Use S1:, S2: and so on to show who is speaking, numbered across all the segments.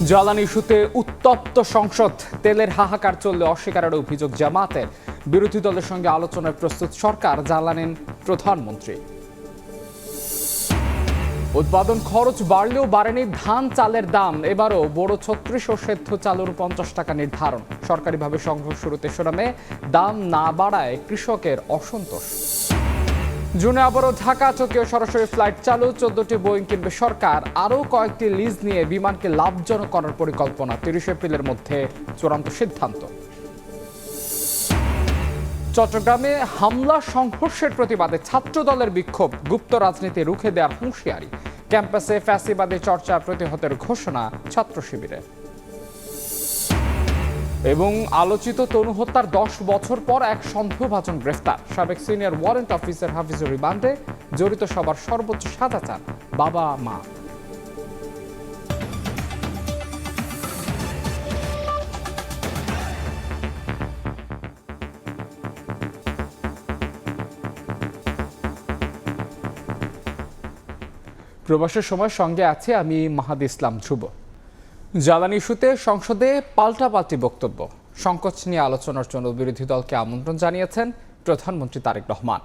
S1: জ্বালানি ইস্যুতে উত্তপ্ত সংসদ, তেলের হাহাকার চললে অস্বীকারের অভিযোগ জামাতের। বিরোধী দলের সঙ্গে আলোচনায় প্রস্তুত সরকার, জানালেন প্রধানমন্ত্রী। উৎপাদন খরচ বাড়লেও বাড়েনি ধান চালের দাম। এবারও বড় 36 ও সেদ্ধ চালুর 50 টাকা নির্ধারণ। সরকারিভাবে সংগ্রহ শুরু 3রা মে, দাম না বাড়ায় কৃষকের অসন্তোষ। জুনে আবারও ঢাকা টোকিও সরাসরি ফ্লাইট চালু, 14টি বোয়িং কিনবে সরকার। আরও কয়েকটি লিজ নিয়ে বিমানকে লাভজনক করার পরিকল্পনা। 30 এপ্রিলের মধ্যে চূড়ান্ত সিদ্ধান্ত। চট্টগ্রামে হামলা সংঘর্ষের প্রতিবাদে ছাত্র দলের বিক্ষোভ, গুপ্ত রাজনীতি রুখে দেওয়ার হুঁশিয়ারি। ক্যাম্পাসে ফ্যাসিবাদী চর্চা প্রতিহতের ঘোষণা ছাত্র শিবিরে। এবং আলোচিত তনু হত্যার 10 বছর পর এক সন্দেহভাজন গ্রেফতার। সাবেক সিনিয়র ওয়ারেন্ট অফিসার হাফিজুর রিমান্ডে, জড়িত সবার সর্বোচ্চ সাজা চান বাবা মা। প্রবাসের সময় সঙ্গে আছে আমি মাহাদি ইসলাম ধ্রুব। জ্বালানি ইস্যুতে সংসদে পাল্টাপাল্টি বক্তব্য। সংকট নিয়ে আলোচনার জন্য বিরোধী দলকে আমন্ত্রণ জানিয়েছেন প্রধানমন্ত্রী তারেক রহমান।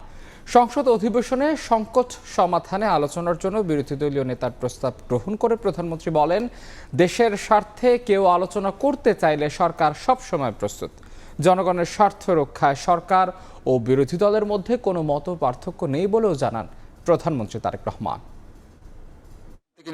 S1: সংসদ অধিবেশনে সংকট সমাধানে আলোচনার জন্য বিরোধী দলীয় নেতার প্রস্তাব গ্রহণ করে প্রধানমন্ত্রী বলেন, দেশের স্বার্থে কেউ আলোচনা করতে চাইলে সরকার সবসময় প্রস্তুত। জনগণের স্বার্থ রক্ষায় সরকার ও বিরোধী দলের মধ্যে কোনো মত পার্থক্য নেই বলেও জানান প্রধানমন্ত্রী তারেক রহমান।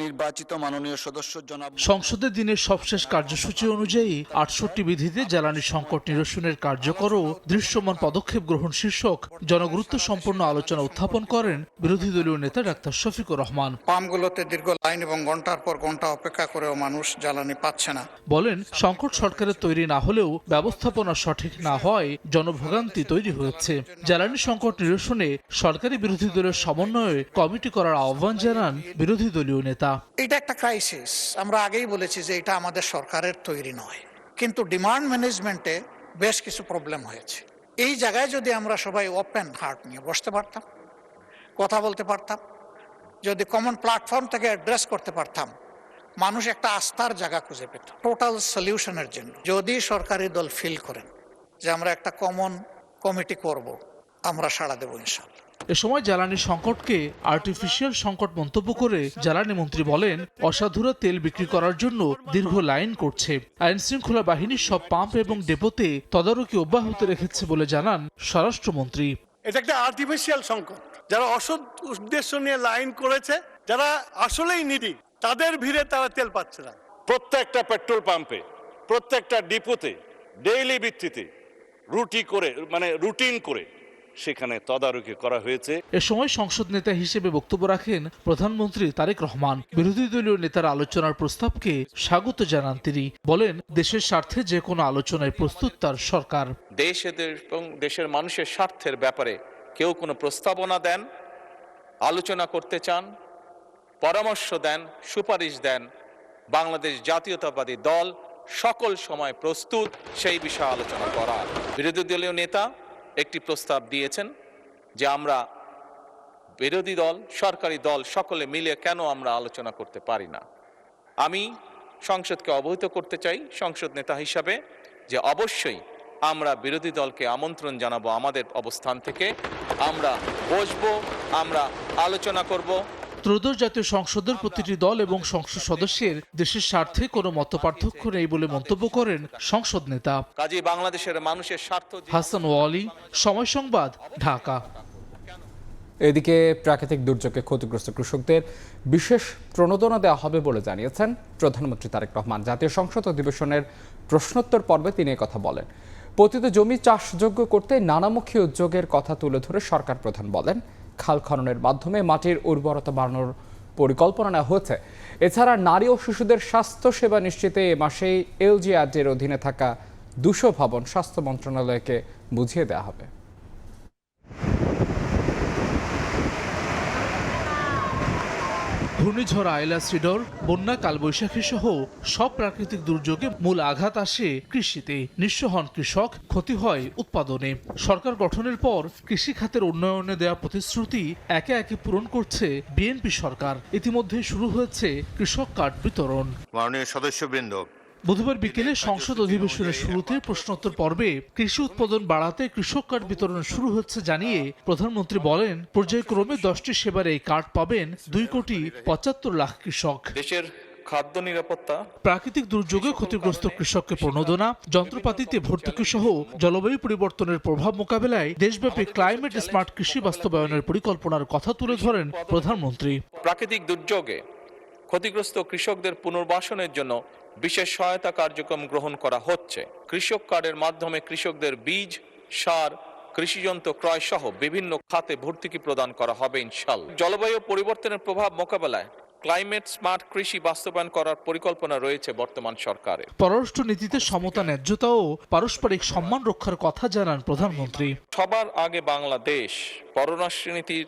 S2: নির্বাচিত মাননীয় সদস্য জনাব
S3: সংসদে দিনের সবশেষ কার্যসূচি অনুযায়ী 68 বিধিতে জ্বালানি সংকট নিরসনের কার্যকর ও দৃশ্যমান পদক্ষেপ গ্রহণ শীর্ষক জনগুরুত্ব সম্পন্ন আলোচনা উত্থাপন করেন বিরোধী দলীয় নেতা ডাক্তার শফিকুর রহমান।
S4: পাম্পগুলোতে দীর্ঘ লাইন এবং ঘন্টার পর ঘন্টা অপেক্ষা করেও মানুষ জ্বালানি পাচ্ছে না।
S3: বলেন, সংকট সরকারের তৈরি না হলেও ব্যবস্থাপনা সঠিক না হয় জনভোগান্তি তৈরি হয়েছে। জ্বালানি সংকট নিরসনে সরকারি বিরোধী দলের সমন্বয়ে কমিটি করার আহ্বান জানান বিরোধী দলীয় নেতা।
S4: এটা একটা ক্রাইসিস, আমরা আগেই বলেছি যে এটা আমাদের সরকারের তৈরি নয়, কিন্তু ডিমান্ড ম্যানেজমেন্টে বেশ কিছু প্রবলেম হয়েছে। এই জায়গায় যদি আমরা সবাই ওপেন হার্ট নিয়ে বসতে পারতাম, কথা বলতে পারতাম, যদি কমন প্ল্যাটফর্ম থেকে অ্যাড্রেস করতে পারতাম, মানুষ একটা আস্থার জায়গা খুঁজে পেত টোটাল সলিউশনের জন্য। যদি সরকারি দল ফিল করেন যে আমরা একটা কমন কমিটি করব, আমরা সাড়া দেব ইনশাআল্লাহ।
S3: এ সময় জ্বালানি সংকটকে আর্টিফিশিয়াল সংকট মন্তব্য করে জ্বালানি মন্ত্রী বলেন, অসাধুরা তেল বিক্রি করার জন্য দীর্ঘ লাইন করছে। আইন শৃঙ্খলা বাহিনীর সব পাম্প এবং ডেপোতে তদারকি অব্যাহত রেখেছে বলে জানান স্বরাষ্ট্রমন্ত্রী।
S5: এটা একটা আর্টিফিশিয়াল সংকট। যারা অসৎ উদ্দেশ্য নিয়ে লাইন করেছে, যারা আসলেই নিডি, তাদের ভিড়ে তারা তেল পাচ্ছে না।
S6: প্রত্যেকটা পেট্রোল পাম্পে, প্রত্যেকটা ডিপোতে ডেইলি ভিত্তিতে রুটিন করে সেখানে তদারকি করা হয়েছে।
S3: এ সময় সংসদ নেতা হিসেবে বক্তব্য রাখেন প্রধানমন্ত্রী তারেক রহমান। বিরোধী দলীয় নেতার আলোচনার প্রস্তাবকে স্বাগত জানান তিনি। বলেন, দেশের স্বার্থে যে কোনো আলোচনায় প্রস্তুত তার সরকার।
S7: দেশ এবং দেশের মানুষের স্বার্থের ব্যাপারে কেউ কোনো প্রস্তাবনা দেন, আলোচনা করতে চান, পরামর্শ দেন, সুপারিশ দেন, বাংলাদেশ জাতীয়তাবাদী দল সকল সময় প্রস্তুত সেই বিষয়ে আলোচনা করার। বিরোধী দলীয় নেতা একটি প্রস্তাব দিয়েছেন যে আমরা বিরোধী দল, সরকারি দল সকলে মিলে কেন আমরা আলোচনা করতে পারি না। আমি সংসদকে অবহিত করতে চাই সংসদ নেতা হিসাবে যে অবশ্যই আমরা বিরোধী দলকে আমন্ত্রণ জানাবো। আমাদের অবস্থান থেকে আমরা বসবো, আমরা আলোচনা করব।
S3: ত্রয়োদশ জাতীয় সংসদের প্রতিটি দল এবং সংসদ সদস্যের দেশের স্বার্থে কোনো মতপার্থক্য নেই বলে মন্তব্য করেন সংসদ নেতা।
S7: কাজেই বাংলাদেশের মানুষের স্বার্থ।
S3: হাসান ওয়ালি, সময় সংবাদ, ঢাকা।
S1: এদিকে প্রাকৃতিক দুর্যোগে ক্ষতিগ্রস্ত কৃষকদের বিশেষ প্রণোদনা দেওয়া হবে বলে জানিয়েছেন প্রধানমন্ত্রী তারেক রহমান। জাতীয় সংসদ অধিবেশনের প্রশ্নোত্তর পর্বে তিনি কথা বলেন। পতিত জমি চাষযোগ্য করতে নানামুখী উদ্যোগের কথা তুলে ধরে সরকার প্রধান বলেন, খাল খননের মাধ্যমে মাটির উর্বরতা বাড়ানোর পরিকল্পনা নেওয়া হয়েছে। এছাড়া নারী ও শিশুদের স্বাস্থ্য সেবা নিশ্চিতে এ মাসেই এলজিআরডির অধীনে থাকা 200 ভবন স্বাস্থ্য মন্ত্রণালয়কে বুঝিয়ে দেওয়া হবে।
S3: ঘূর্ণিঝড় আয়লা সিডর, বন্যা, কালবৈশাখী সহ সব প্রাকৃতিক দুর্যোগে মূল আঘাত আসে কৃষিতে। নিঃস্ব হন কৃষক, ক্ষতি হয় উৎপাদনে। সরকার গঠনের পর কৃষি খাতের উন্নয়নে দেওয়া প্রতিশ্রুতি একে একে পূরণ করছে বিএনপি সরকার। ইতিমধ্যে শুরু হয়েছে কৃষক কার্ড বিতরণ।
S8: মাননীয় সদস্যবৃন্দ,
S3: বুধবার বিকেলে সংসদ অধিবেশনের শুরুতে প্রশ্নোত্তর পর্বে কৃষি উৎপাদন বাড়াতে কৃষক কার্ড বিতরণ শুরু হচ্ছে জানিয়ে প্রধানমন্ত্রী বলেন, পর্যায়ক্রমে 10টি সেবার এই কার্ড পাবেন 2,75,00,000 কৃষক।
S7: দেশের খাদ্য নিরাপত্তা,
S3: প্রাকৃতিক দুর্যোগে ক্ষতিগ্রস্ত কৃষককে প্রণোদনা, যন্ত্রপাতিতে ভর্তুকি সহ জলবায়ু পরিবর্তনের প্রভাব মোকাবেলায় দেশব্যাপী ক্লাইমেট স্মার্ট কৃষি বাস্তবায়নের পরিকল্পনার কথা তুলে ধরেন প্রধানমন্ত্রী।
S7: প্রাকৃতিক দুর্যোগে ক্ষতিগ্রস্ত কৃষকদের পুনর্বাসনের জন্য বিশেষ সহায়তা কার্যক্রম গ্রহণ করা হচ্ছে। কৃষক কার্ডের মাধ্যমে কৃষকদের বীজ, সার, কৃষিযন্ত্র ক্রয় সহ বিভিন্ন খাতে ভর্তুকি প্রদান করা হবে ইনশাআল্লাহ। জলবায়ু পরিবর্তনের প্রভাব মোকাবেলায় ক্লাইমেট স্মার্ট কৃষি বাস্তবায়ন করার পরিকল্পনা রয়েছে বর্তমান সরকারের।
S3: পররাষ্ট্র নীতিতে সমতা, ন্যায্যতা ও পারস্পরিক সম্মান রক্ষার কথা জানান প্রধানমন্ত্রী।
S7: সবার আগে বাংলাদেশ পররাষ্ট্রনীতির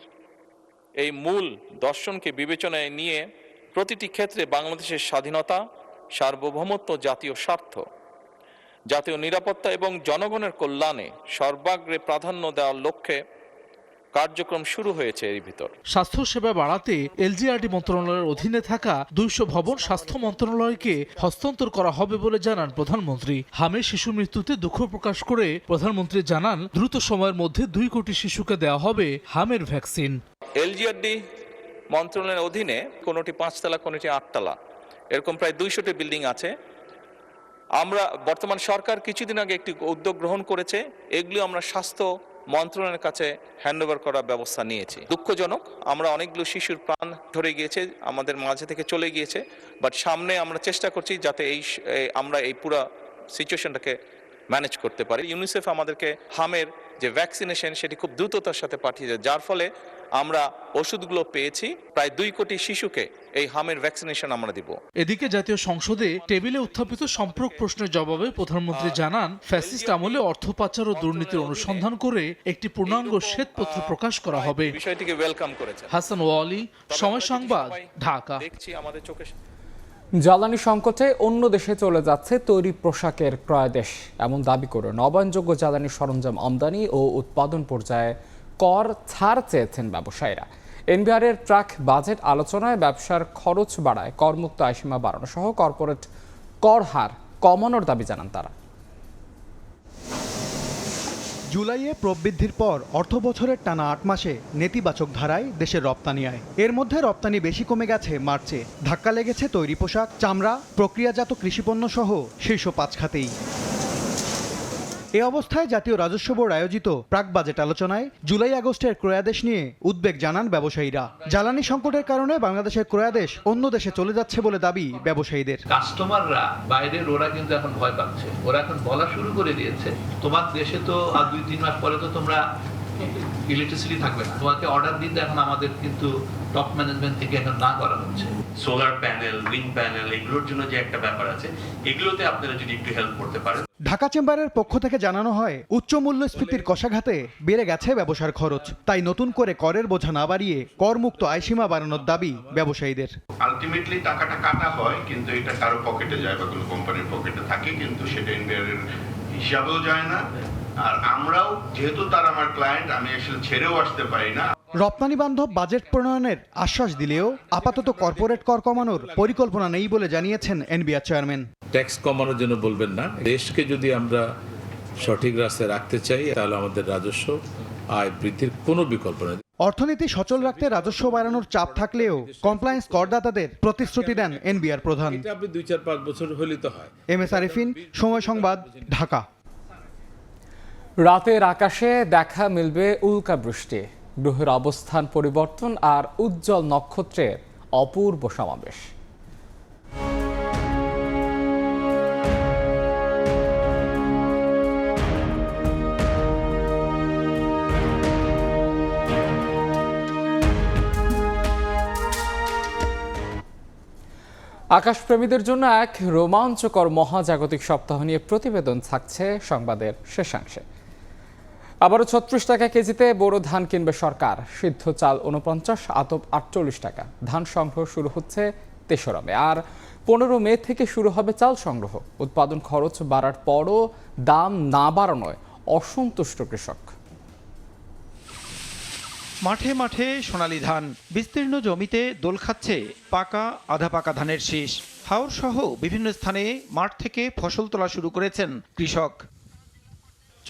S7: এই মূল দর্শনকে বিবেচনায় নিয়ে প্রতিটি ক্ষেত্রে বাংলাদেশের স্বাধীনতা, সার্বভৌমত্ব, জাতীয় স্বার্থ, জাতীয় নিরাপত্তা এবং জনগণের কল্যাণে সর্বাগ্রে প্রাধান্য দেওয়ার লক্ষ্যে কার্যক্রম শুরু হয়েছে। এর ভিতর
S3: স্বাস্থ্য সেবা বাড়াতে এলজিআরডি মন্ত্রণালয়ের অধীনে থাকা 200 ভবন স্বাস্থ্য মন্ত্রণালয়কে হস্তান্তর করা হবে বলে জানান প্রধানমন্ত্রী। হামে শিশু মৃত্যুতে দুঃখ প্রকাশ করে প্রধানমন্ত্রী জানান, দ্রুত সময়ের মধ্যে 2 কোটি শিশুকে দেওয়া হবে হামের ভ্যাকসিন।
S7: এলজিআরডি মন্ত্রণালয়ের অধীনে কোনোটি 5 তলা, কোনোটি 8 তলা, এরকম প্রায় 200টি বিল্ডিং আছে। আমরা বর্তমান সরকার কিছুদিন আগে একটি উদ্যোগ গ্রহণ করেছে, এগুলি আমরা স্বাস্থ্য মন্ত্রণালয়ের কাছে হ্যান্ডওভার করার ব্যবস্থা নিয়েছি। দুঃখজনক, আমরা অনেকগুলো শিশুর প্রাণ ধরে গিয়েছে, আমাদের মাঝে থেকে চলে গিয়েছে, বাট সামনে আমরা চেষ্টা করছি যাতে আমরা এই পুরো সিচুয়েশনটাকে ম্যানেজ করতে পারি। ইউনিসেফ আমাদেরকে হামের যে ভ্যাকসিনেশন সেটি খুব দ্রুততার সাথে পাঠিয়েছে, যার ফলে আমরা ওষুধগুলো পেয়েছি। প্রায় 2 কোটি শিশুকে এই হামের ভ্যাকসিনেশন আমরা দিব।
S3: এদিকে জাতীয় সংসদে টেবিলে উত্থাপিত সম্পর্ক প্রশ্নের জবাবে প্রধানমন্ত্রী জানান, ফ্যাসিস্ট আমলে অর্থ পাচার ও দুর্নীতির অনুসন্ধান করে একটি পূর্ণাঙ্গ শ্বেতপত্র প্রকাশ করা হবে।
S7: বিষয়টিকে ওয়েলকাম করেছে।
S3: হাসান ওয়ালি, সময় সংবাদ, ঢাকা।
S7: দেখছি আমাদের চোখে।
S1: জ্বালানি সংকটে অন্য দেশে চলে যাচ্ছে তৈরি পোশাকের ক্রয় দেশ, এমন দাবি করে নবায়নযোগ্য জ্বালানি সরঞ্জাম আমদানি ও উৎপাদন পর্যায়ে কর ছাড় চেয়েছেন ব্যবসায়ীরা। এনবিআরের ট্রাক বাজেট আলোচনায় ব্যবসার খরচ বাড়ায় করমুক্ত আয়সীমা বাড়ানো সহ কর্পোরেট কর হার কমানোর দাবি জানান তারা।
S9: জুলাইয়ে প্রবৃদ্ধির পর অর্থবছরের টানা 8 মাসে নেতিবাচক ধারায় দেশের রপ্তানি আয়। এর মধ্যে রপ্তানি বেশি কমে গেছে মার্চে। ধাক্কা লেগেছে তৈরি পোশাক, চামড়া, প্রক্রিয়াজাত কৃষিপণ্য সহ শীর্ষ 5 খাতেই। এ অবস্থায় জাতীয় রাজস্ব বোর্ড আয়োজিত প্রাক বাজেট আলোচনায় জুলাই আগস্টের ক্রয়াদেশ নিয়ে উদ্বেগ জানান ব্যবসায়ীরা। জ্বালানি সংকটের কারণে বাংলাদেশের ক্রয়াদেশ অন্য দেশে চলে যাচ্ছে বলে দাবি ব্যবসায়ীদের।
S10: কাস্টমাররা বাইরের ওরা কিন্তু এখন ভয় পাচ্ছে, ওরা এখন বলা শুরু করে দিয়েছে, তোমার দেশে তো আর 2-3 মাস পরে তো তোমরা ইলেকট্রিসিটি থাকবে না, তোমাকে অর্ডার দিতে এখন আমাদের কিন্তু টপ ম্যানেজমেন্ট থেকে এখন না করা হচ্ছে।
S11: সোলার প্যানেল, উইন্ড প্যানেল, এগুলোর জন্য যে একটা ব্যাপার আছে, এগুলোতে আপনারা যদি একটু হেল্প করতে পারেন।
S9: ঢাকা চেম্বারের পক্ষ থেকে জানানো হয়, উচ্চ মূল্যস্ফীতির কষাঘাতে বেড়ে গেছে ব্যবসার খরচ, তাই নতুন করে করের বোঝা না বাড়িয়ে করমুক্ত আয়সীমা বাড়ানোর দাবি ব্যবসায়ীদের।
S11: আলটিমেটলি টাকাটা কাটা হয়, কিন্তু এটা কারো পকেটে যায় বা কোনো কোম্পানির পকেটে থাকে, কিন্তু সেটা এনবিআরের হিসাবেও যায় না। আর আমরাও যেহেতু তার আমার ক্লায়েন্ট, আমি আসলে ছেড়েও আসতে পারি না।
S9: রপ্তানি বান্ধব বাজেট প্রণয়নের আশ্বাস দিলেও আপাতত কর্পোরেট কর কমানোর পরিকল্পনা নেই বলে জানিয়েছেন এনবিআর চেয়ারম্যান।
S12: ট্যাক্স কমানোর জন্য বলবেন না, দেশকে যদি আমরা সঠিক রাস্তায় রাখতে চাই তাহলে আমাদের রাজস্ব আয় বৃদ্ধির কোনো বিকল্প নেই।
S9: অর্থনীতি সচল রাখতে রাজস্ব বাড়ানোর চাপ থাকলেও কমপ্লায়েন্স করদাতাদের প্রতিশ্রুতি দেন এনবিআর প্রধান।
S12: এটা আপনি 2-4-5 বছর হলেই তো হয়।
S9: এমএস আরিফিন, সময় সংবাদ, ঢাকা।
S1: রাতের আকাশে দেখা মিলবে উল্কা বৃষ্টি, গ্রহের অবস্থান পরিবর্তন আর উজ্জ্বল নক্ষত্রের অপূর্ব সমাবেশ। আকাশপ্রেমীদের জন্য এক রোমাঞ্চকর মহাজাগতিক সপ্তাহ নিয়ে প্রতিবেদন থাকছে সংবাদের শেষাংশে। আবারও ৩৬ টাকা কেজিতে বোরো ধান কিনবে সরকার। সিদ্ধ চাল ৪৯, আতপ ৪৮ টাকা। ধান সংগ্রহ শুরু হচ্ছে ৩রা মে। আর ১৫ মে থেকে শুরু হবে চাল সংগ্রহ। উৎপাদন খরচ বাড়ার পরও দাম না বাড়ানোয় অসন্তুষ্ট কৃষক।
S8: মাঠে মাঠে সোনালী ধান, বিস্তীর্ণ জমিতে দোল খাচ্ছে পাকা আধা পাকা ধানের শীষ। হাওর সহ বিভিন্ন স্থানে মাঠ থেকে ফসল তোলা শুরু করেছেন কৃষক।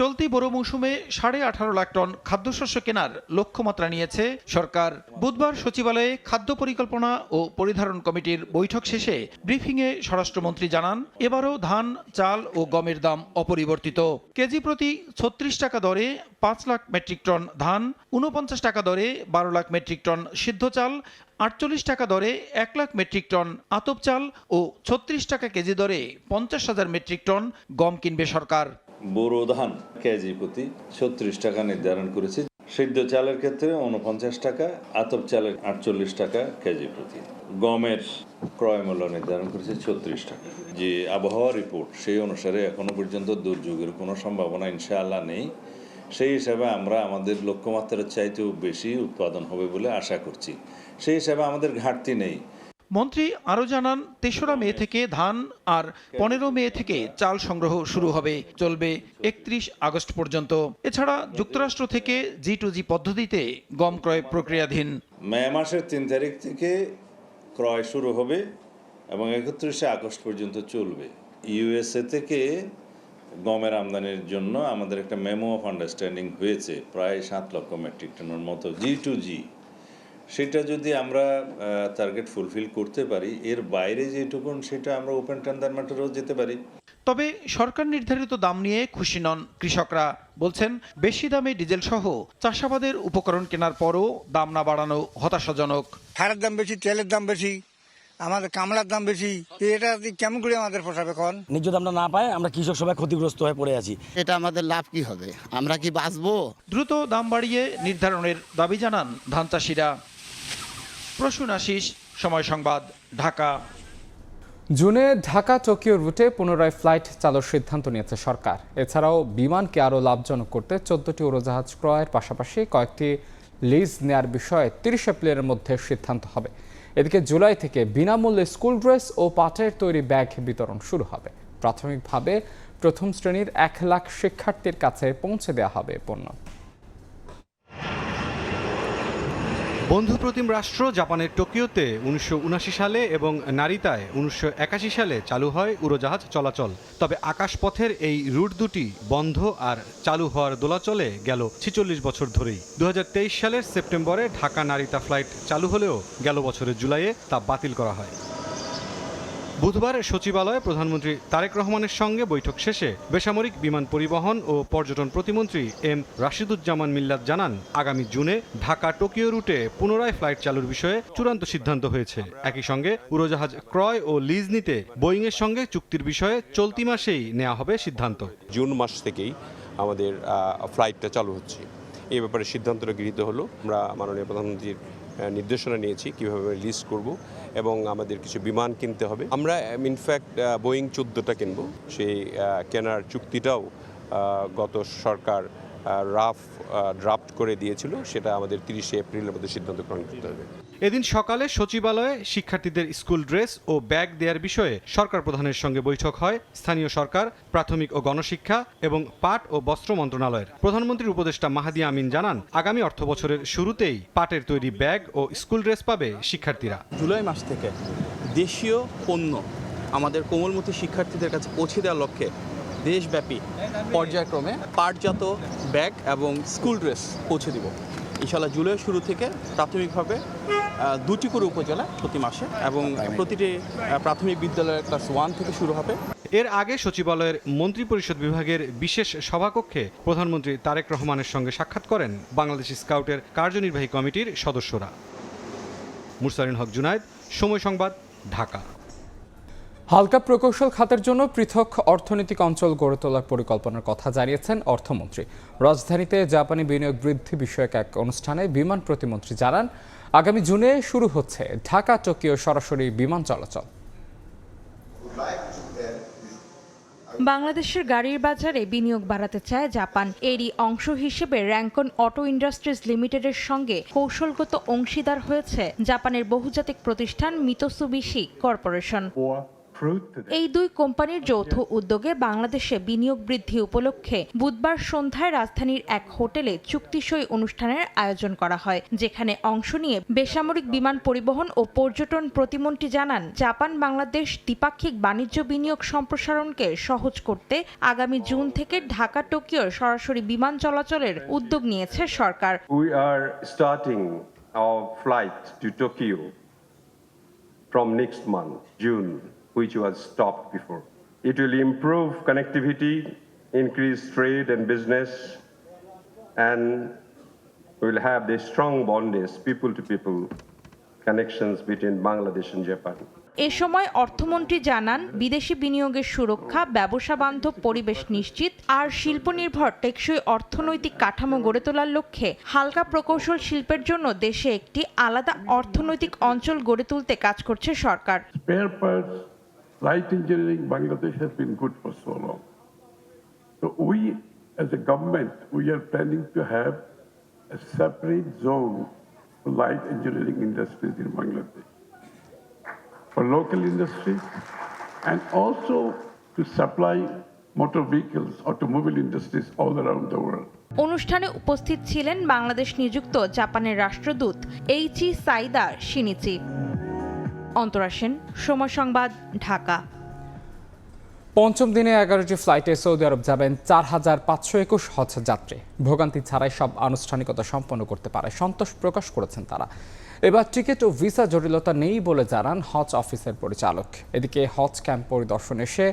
S8: চলতি বোরো মৌসুমে 18.5 লাখ টন খাদ্যশস্য কেনার লক্ষ্যমাত্রা নিয়েছে সরকার। বুধবার সচিবালয়ে খাদ্য পরিকল্পনা ও পরিধারণ কমিটির বৈঠক শেষে ব্রিফিংয়ে স্বরাষ্ট্রমন্ত্রী জানান, এবারও ধান, চাল ও গমের দাম অপরিবর্তিত। কেজি প্রতি 36 টাকা দরে 5 লাখ মেট্রিক টন ধান, 49 টাকা দরে 12 লাখ মেট্রিক টন সিদ্ধ চাল, 48 টাকা দরে 1 লাখ মেট্রিক টন আতপ চাল ও 36 টাকা কেজি দরে 50,000 মেট্রিক টন গম কিনবে সরকার।
S13: বোরো ধান কেজি প্রতি 36 টাকা নির্ধারণ করেছে। সিদ্ধ চালের ক্ষেত্রে 49 টাকা, আতপ চালের 48 টাকা কেজি প্রতি। গমের ক্রয় মূল্য নির্ধারণ করেছে 36 টাকা। যে আবহাওয়া রিপোর্ট সেই অনুসারে এখনো পর্যন্ত দুর্যোগের কোনো সম্ভাবনা ইনশাআল্লাহ নেই। সেই হিসাবে আমরা আমাদের লক্ষ্যমাত্রার চাইতেও বেশি উৎপাদন হবে বলে আশা করছি। সেই হিসাবে আমাদের ঘাটতি নেই।
S8: মন্ত্রী আরও জানান, ৩রা মে থেকে ধান আর 15 মে থেকে চাল সংগ্রহ শুরু হবে, চলবে 31 আগস্ট পর্যন্ত। এছাড়া যুক্তরাষ্ট্র থেকে G2G পদ্ধতিতে গম ক্রয় প্রক্রিয়াধীন।
S13: মে মাসের 3 তারিখ থেকে ক্রয় শুরু হবে এবং 31 আগস্ট পর্যন্ত চলবে। USA থেকে গমের আমদানির জন্য আমাদের একটা মেমো অফ আন্ডারস্ট্যান্ডিং হয়েছে, প্রায় 7 লক্ষ মেট্রিক টনের মতো G2G। সেটা যদি আমরা টার্গেট ফুলফিল করতে পারি, এর বাইরে যেটুকুন সেটা আমরা ওপেন টেন্ডার ম্যাটারেও যেতে পারি।
S8: তবে সরকার নির্ধারিত দাম নিয়ে খুশি নন কৃষকরা। বলছেন, বেশি দামে ডিজেল সহ চাষাবাদের উপকরণ কেনার পরও দাম না বাড়ানো হতাশাজনক।
S14: সারের দাম বেশি, তেলের দাম বেশি, আমাদের কামলার দাম বেশি, এটা কেমন করে আমাদের পোষাবে? এখন
S15: ন্যায্য দামটা না পায় আমরা কৃষক সবাই ক্ষতিগ্রস্ত হয়ে পড়ে আছি।
S2: এটা আমাদের লাভ কি হবে? আমরা কি বাঁচবো?
S8: দ্রুত দাম বাড়িয়ে নির্ধারণের দাবি জানান ধান চাষিরা। প্রসূন আশিস, সময় সংবাদ, ঢাকা।
S1: জুনে ঢাকা টোকিও রুটে পুনরায় ফ্লাইট চালুর সিদ্ধান্ত নিয়েছে সরকার। এছাড়াও বিমানকে আরও লাভজনক করতে 14টি উড়োজাহাজ ক্রয়ের পাশাপাশি কয়েকটি লিজ নেয়ার বিষয়ে 30 এপ্রিলের মধ্যে সিদ্ধান্ত হবে। এদিকে জুলাই থেকে বিনামূল্যে স্কুল ড্রেস ও পাটের তৈরি ব্যাগ বিতরণ শুরু হবে। প্রাথমিকভাবে প্রথম শ্রেণীর 1 লাখ শিক্ষার্থীর কাছে পৌঁছে দেওয়া হবে পণ্য।
S9: বন্ধুপ্রতিম রাষ্ট্র জাপানের টোকিওতে 1979 সালে এবং নারিতায় 1981 সালে চালু হয় উড়োজাহাজ চলাচল। তবে আকাশপথের এই রুট দুটি বন্ধ আর চালু হওয়ার দোলাচলে গেল 46 বছর ধরেই। 2023 সালের সেপ্টেম্বরে ঢাকা নারিতা ফ্লাইট চালু হলেও গেল বছরের জুলাইয়ে তা বাতিল করা হয়। বুধবার সচিবালয়ে প্রধানমন্ত্রী তারেক রহমানের সঙ্গে বৈঠক শেষে বেসামরিক বিমান পরিবহন ও পর্যটন প্রতিমন্ত্রী এম রাশিদুজ্জামান মিল্লাত জানান, আগামী জুনে ঢাকা টোকিও রুটে পুনরায় ফ্লাইট চালুর বিষয়ে চূড়ান্ত সিদ্ধান্ত হয়েছে। একই সঙ্গে উড়োজাহাজ ক্রয় ও লিজ নিতে বোয়িংয়ের সঙ্গে চুক্তির বিষয়ে চলতি মাসেই নেওয়া হবে সিদ্ধান্ত।
S16: জুন মাস থেকেই আমাদের ফ্লাইটটা চালু হচ্ছে, এই ব্যাপারে সিদ্ধান্তটা গৃহীত হলো। আমরা মাননীয় প্রধানমন্ত্রীর নির্দেশনা নিয়েছি কিভাবে লিজ করব এবং আমাদের কিছু বিমান কিনতে হবে। আমরা ইনফ্যাক্ট বোয়িং 14টা কিনব। সেই কেনার চুক্তিটাও গত সরকার ড্রাফট করে দিয়েছিল, সেটা আমাদের 30 এপ্রিলের মধ্যে সিদ্ধান্ত গ্রহণ করতে হবে।
S9: এদিন সকালে সচিবালয়ে শিক্ষার্থীদের স্কুল ড্রেস ও ব্যাগ দেওয়ার বিষয়ে সরকার প্রধানের সঙ্গে বৈঠক হয় স্থানীয় সরকার, প্রাথমিক ও গণশিক্ষা এবং পাট ও বস্ত্র মন্ত্রণালয়ের। প্রধানমন্ত্রীর উপদেষ্টা মাহাদি আমিন জানান, আগামী অর্থবছরের শুরুতেই পাটের তৈরি ব্যাগ ও স্কুল ড্রেস পাবে শিক্ষার্থীরা।
S17: জুলাই মাস থেকে দেশীয় পণ্য আমাদের কোমলমতি শিক্ষার্থীদের কাছে পৌঁছে দেওয়ার লক্ষ্যে দেশব্যাপী পর্যায়ক্রমে পাটজাত ব্যাগ এবং স্কুল ড্রেস পৌঁছে দিব। ইনশাআল্লাহ জুলাই শুরু থেকে প্রাথমিকভাবে 2টি করে উপজেলা প্রতি মাসে এবং প্রতিটি প্রাথমিক বিদ্যালয়ের ক্লাস 1 থেকে শুরু হবে।
S9: এর আগে সচিবালয়ের মন্ত্রিপরিষদ বিভাগের বিশেষ সভাকক্ষে প্রধানমন্ত্রী তারেক রহমানের সঙ্গে সাক্ষাৎ করেন বাংলাদেশ স্কাউটের কার্যনির্বাহী কমিটির সদস্যরা। মুরসালিন হক জুনায়েদ, সময় সংবাদ, ঢাকা।
S1: হালকা প্রকৌশল খাতের জন্য পৃথক অর্থনৈতিক অঞ্চল গড়ে তোলার পরিকল্পনার কথা জানিয়েছেন অর্থমন্ত্রী। রাজধানীতে জাপানি বিনিয়োগ বৃদ্ধি বিষয়ক এক অনুষ্ঠানে বিমান প্রতিমন্ত্রী জানান, আগামী জুনে শুরু হচ্ছে ঢাকা টোকিও সরাসরি বিমান চলাচল।
S18: বাংলাদেশের গাড়ির বাজারে বিনিয়োগ বাড়াতে চায় জাপান। এরই অংশ হিসেবে র্যাঙ্কন অটো ইন্ডাস্ট্রিজ লিমিটেডের সঙ্গে কৌশলগত অংশীদার হয়েছে জাপানের বহুজাতিক প্রতিষ্ঠান মিতসুবিশি কর্পোরেশন। এই দুই কোম্পানির যৌথ উদ্যোগে বাংলাদেশে বিনিয়োগ বৃদ্ধি উপলক্ষে বুধবার সন্ধ্যায় রাজধানীর এক হোটেলে চুক্তিসই অনুষ্ঠানের আয়োজন করা হয়, যেখানে অংশ নিয়ে বেসামরিক বিমান পরিবহন ও পর্যটন প্রতিমন্ত্রী জানান, জাপান বাংলাদেশ দ্বিপাক্ষিক বাণিজ্য বিনিয়োগ সম্প্রসারণকে সহজ করতে আগামী জুন থেকে ঢাকা টোকিওর সরাসরি বিমান চলাচলের উদ্যোগ নিয়েছে সরকার।
S19: We are starting our flight to Tokyo from next month, June, which was stopped before. It will improve connectivity, increase trade and business, and we will have the strong bonds, people-to-people connections between Bangladesh and Japan.
S18: এ সময় অর্থমন্ত্রী জানান, বিদেশি বিনিয়োগের সুরক্ষা, ব্যবসা বান্ধব পরিবেশ নিশ্চিত আর শিল্প নির্ভর টেকসই অর্থনৈতিক কাঠামো গড়ে তোলার লক্ষ্যে হালকা প্রকৌশল শিল্পের জন্য দেশে একটি আলাদা অর্থনৈতিক অঞ্চল গড়ে তুলতে কাজ করছে সরকার।
S20: Spare parts, light engineering, Bangladesh has been good for so long. So we, as a government, we are planning to have a separate zone for light engineering industries in Bangladesh, for local industries, and also to supply motor vehicles, automobile industries all around the world.
S18: অনুষ্ঠানে উপস্থিত ছিলেন বাংলাদেশ নিযুক্ত জাপানের রাষ্ট্রদূত এইচি Saida Shinichi. Antara Sen, সময় সংবাদ, ঢাকা।
S1: পঞ্চম দিনে 11টি ফ্লাইটে সৌদি আরব যাবেন 4521 হজ যাত্রী। ভোগান্তি ছাড়াই সব আনুষ্ঠানিকতা সম্পন্ন করতে পারে সন্তোষ প্রকাশ করেছেন তারা। এবার টিকিট ও ভিসা জটিলতা নেই বলে জানান হজ অফিসের পরিচালক। এদিকে হজ ক্যাম্প পরিদর্শন এসে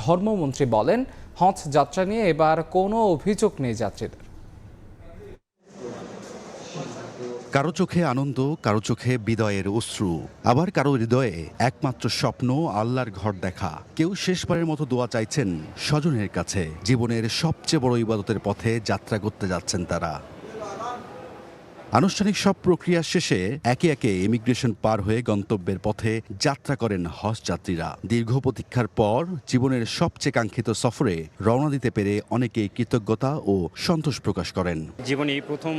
S1: ধর্মমন্ত্রী বলেন, হজ যাত্রা নিয়ে এবার কোনো অভিযোগ নেই যাত্রীদের।
S21: কারো চোখে আনন্দ, কারো চোখে বিদায়ের অশ্রু, আবার কারো হৃদয়ে একমাত্র স্বপ্ন আল্লাহর ঘর দেখা। কেউ শেষবারের মতো দোয়া চাইছেন স্বজনের কাছে। জীবনের সবচেয়ে বড় ইবাদতের পথে যাত্রা করতে যাচ্ছেন তারা। আনুষ্ঠানিক সব প্রক্রিয়া শেষে একে একে ইমিগ্রেশন পার হয়ে গন্তব্যের পথে যাত্রা করেন হজ যাত্রীরা। দীর্ঘ প্রতীক্ষার পর জীবনের সবচেয়ে কাঙ্ক্ষিত সফরে রওনা দিতে পেরে অনেকেই কৃতজ্ঞতা ও সন্তোষ প্রকাশ করেন।
S22: জীবনে প্রথম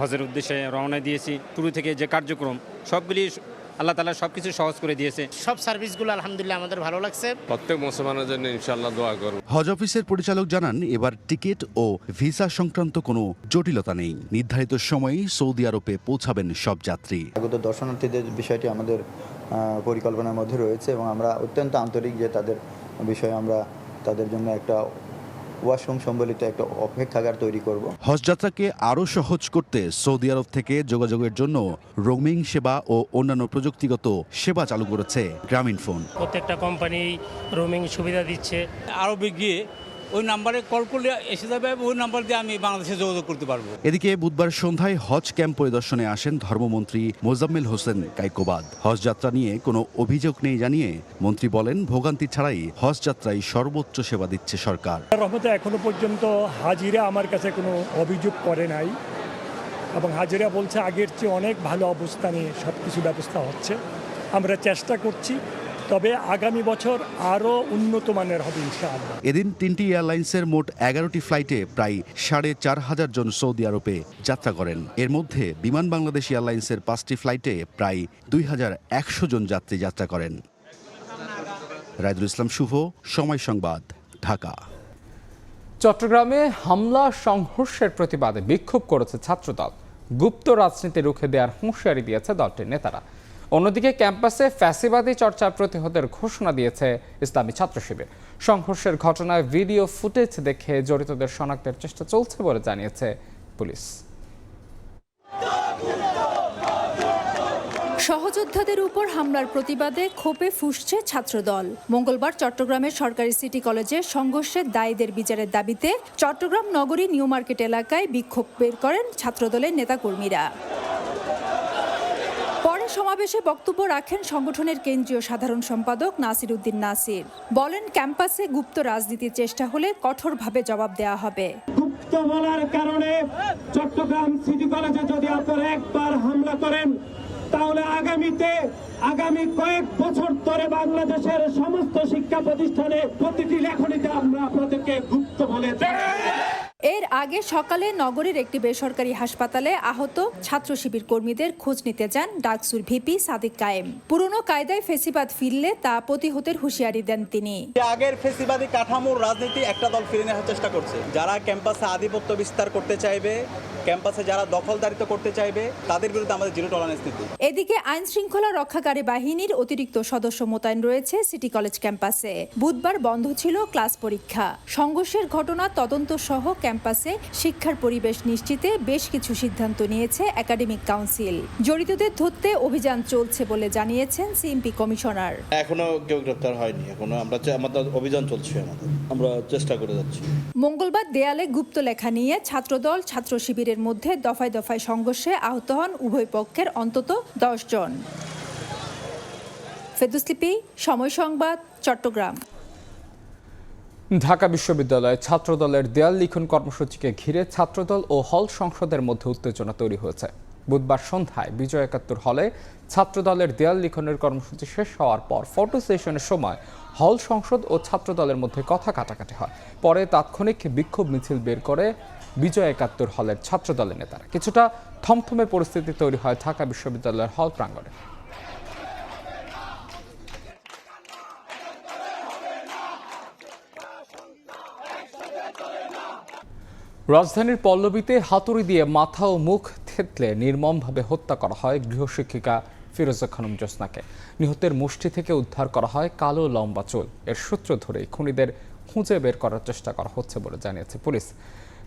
S22: হজের উদ্দেশ্যে রওনা দিয়েছি। শুরু থেকে যে কার্যক্রম সবগুলি আল্লাহ তাআলা সবকিছু সহজ করে দিয়েছে।
S23: সব সার্ভিসগুলো আলহামদুলিল্লাহ আমাদের ভালো লাগছে।
S24: প্রত্যেক মুসলমানের জন্য ইনশাআল্লাহ দোয়া করব।
S21: হজ অফিসের পরিচালক জানান, এবার টিকিট ও ভিসা সংক্রান্ত কোনো জটিলতা নেই। নির্ধারিত সময়েই সৌদি আরবে পৌঁছাবেন সব যাত্রী।
S25: আগত দর্শনার্থীদের বিষয়টি আমাদের পরিকল্পনার মধ্যে রয়েছে এবং আমরা অত্যন্ত আন্তরিক যে তাদের বিষয়ে আমরা তাদের জন্য একটা ওয়াশরুম সম্বলিত একটা অপেক্ষাগার তৈরি করব।
S21: হজ যাত্রাকে আরও সহজ করতে সৌদি আরব থেকে যোগাযোগের জন্য রোমিং সেবা ও অন্যান্য প্রযুক্তিগত সেবা চালু করেছে গ্রামীণফোন।
S23: প্রত্যেকটা কোম্পানি রোমিং সুবিধা দিচ্ছে।
S26: আরবে গিয়ে ওই নাম্বারে কল করলে এসে যাবে, ওই নাম্বার দিয়ে আমি বাংলাদেশে যোগাযোগ করতে পারবো।
S21: এদিকে বুধবার সন্ধ্যায় হজ ক্যাম্প পরিদর্শনে আসেন ধর্মমন্ত্রী মোজাম্মেল হোসেন কাইকোবাদ। হজ যাত্রা নিয়ে কোনো অভিযোগ নেই জানিয়ে মন্ত্রী বলেন, ভোগান্তি ছাড়াই হজ যাত্রায় সর্বোচ্চ সেবা দিচ্ছে সরকার।
S27: রহমতে এখনো পর্যন্ত হাজিরা আমার কাছে কোনো অভিযোগ করে নাই এবং হাজিরা বলছে আগের চেয়ে অনেক ভালো অবস্থানে সব কিছু ব্যবস্থা হচ্ছে। আমরা চেষ্টা করছি, তবে আগামী বছর আরও উন্নত মানের হবে ইনশাআল্লাহ।
S21: এদিন 3টি এয়ারলাইন্সের মোট 11টি ফ্লাইটে প্রায় 4500 জন সৌদি আরবে যাত্রা করেন। এর মধ্যে বিমান বাংলাদেশ এয়ারলাইন্সের 5টি ফ্লাইটে প্রায় 2100 জন যাত্রী যাত্রা করেন। রায়দুল ইসলাম শুভ, সময় সংবাদ, ঢাকা।
S1: চট্টগ্রামে হামলা সংঘর্ষের প্রতিবাদে বিক্ষোভ করেছে ছাত্রদল। গুপ্ত রাজনীতি রুখে দেওয়ার হুঁশিয়ারি দিয়েছে দলটির নেতারা। অন্যদিকে ক্যাম্পাসে ফ্যাসিবাদী চর্চার প্রতিহতের ঘোষণা দিয়েছে ইসলামী ছাত্র শিবির। সংঘর্ষের ঘটনায় ভিডিও ফুটেজ দেখে জড়িতদের শনাক্তের চেষ্টা চলছে বলে জানিয়েছে পুলিশ।
S28: সহযোদ্ধাদের উপর হামলার প্রতিবাদে ক্ষোভে ফুঁসছে ছাত্রদল। মঙ্গলবার চট্টগ্রামের সরকারি সিটি কলেজে সংঘর্ষের দায়ীদের বিচারের দাবিতে চট্টগ্রাম নগরী নিউ মার্কেট এলাকায় বিক্ষোভ বের করেন ছাত্রদলের নেতাকর্মীরা। পরে সমাবেশে বক্তব্য রাখেন সংগঠনের কেন্দ্রীয় সাধারণ সম্পাদক নাসির উদ্দিন নাসির। বলেন, ক্যাম্পাসে গুপ্ত রাজনীতির চেষ্টা হলে কঠোরভাবে জবাব দেওয়া হবে।
S27: গুপ্ত বলার কারণে চট্টগ্রাম সিটি কলেজে যদি আপনারা একবার হামলা করেন, তাহলে আগামী কয়েক বছর ধরে বাংলাদেশের সমস্ত শিক্ষা প্রতিষ্ঠানে প্রতিটি লেখনীতে
S3: আমরা আপনাদেরকে গুপ্ত বলে
S28: এর আগে সকালে নগরীর একটি বেসরকারি হাসপাতালে আহত ছাত্র শিবির কর্মীদের খোঁজ নিতে যান ডাকসুর ভিপি সাদিক কায়েম। পুরনো কায়দায় ফেসিবাদ ফিরলে তা প্রতিহতের হুঁশিয়ারি দেন তিনি।
S4: আগের ফেসিবাদী কাঠামোর রাজনীতি একটা দল ফিরে নেওয়ার চেষ্টা করছে। যারা ক্যাম্পাসে আধিপত্য বিস্তার করতে চাইবে, ক্যাম্পাসে যারা দখলদারিত্ব করতে চাইবে, তাদের বিরুদ্ধে আমাদের জিরো টলারেন্স নীতি।
S28: এদিকে আইন শৃঙ্খলা রক্ষাকারী বাহিনীর অতিরিক্ত সদস্য মোতায়েন রয়েছে সিটি কলেজ ক্যাম্পাসে। বুধবার বন্ধ ছিল ক্লাস পরীক্ষা। সংঘর্ষের ঘটনা তদন্ত সহ ক্যাম্পাসে শিক্ষার পরিবেশ নিশ্চিতে বেশ কিছু সিদ্ধান্ত নিয়েছে একাডেমিক কাউন্সিল। জড়িতদের ধরতে অভিযান চলছে বলে জানিয়েছেন সিএমপি কমিশনার।
S5: এখনো কেউ গ্রেপ্তার হয়নি, এখনো আমাদের অভিযান চলছে, আমরা চেষ্টা করে যাচ্ছি।
S28: মঙ্গলবার দেয়ালে গুপ্ত লেখা নিয়ে ছাত্রদল ছাত্র শিবিরের মধ্যে দফায় দফায় সংঘর্ষে আহত হন উভয় পক্ষের অন্তত 10 জন। ফেরদৌস লিপি, সময় সংবাদ, চট্টগ্রাম।
S1: ঢাকা বিশ্ববিদ্যালয়ে ছাত্রদলের দেয়াল লিখন কর্মসূচিকে ঘিরে ছাত্রদল ও হল সংসদের মধ্যে উত্তেজনা তৈরি হয়েছে। বুধবার সন্ধ্যায় বিজয় একাত্তর হলে ছাত্রদলের দেয়াল লিখনের কর্মসূচি শেষ হওয়ার পর ফটো সেশনের সময় হল সংসদ ও ছাত্রদলের মধ্যে কথা কাটাকাটি হয়। পরে তাৎক্ষণিক বিক্ষোভ মিছিল বের করে বিজয় একাত্তর হলের ছাত্রদলের নেতারা। কিছুটা থমথমে পরিস্থিতি তৈরি হয় ঢাকা বিশ্ববিদ্যালয়ের হল প্রাঙ্গণে। রাজধানীর পল্লবীতে হাতুড়ি দিয়ে মাথা ও মুখ থেতলে নির্মমভাবে হত্যা করা হয় গৃহশিক্ষিকা ফিরোজা খানম জোসনাকে। নিহতের মুষ্টি থেকে উদ্ধার করা হয় কালো লম্বা চুল। এর সূত্র ধরেই খুনিদের খুঁজে বের করার চেষ্টা করা হচ্ছে বলে জানিয়েছে পুলিশ।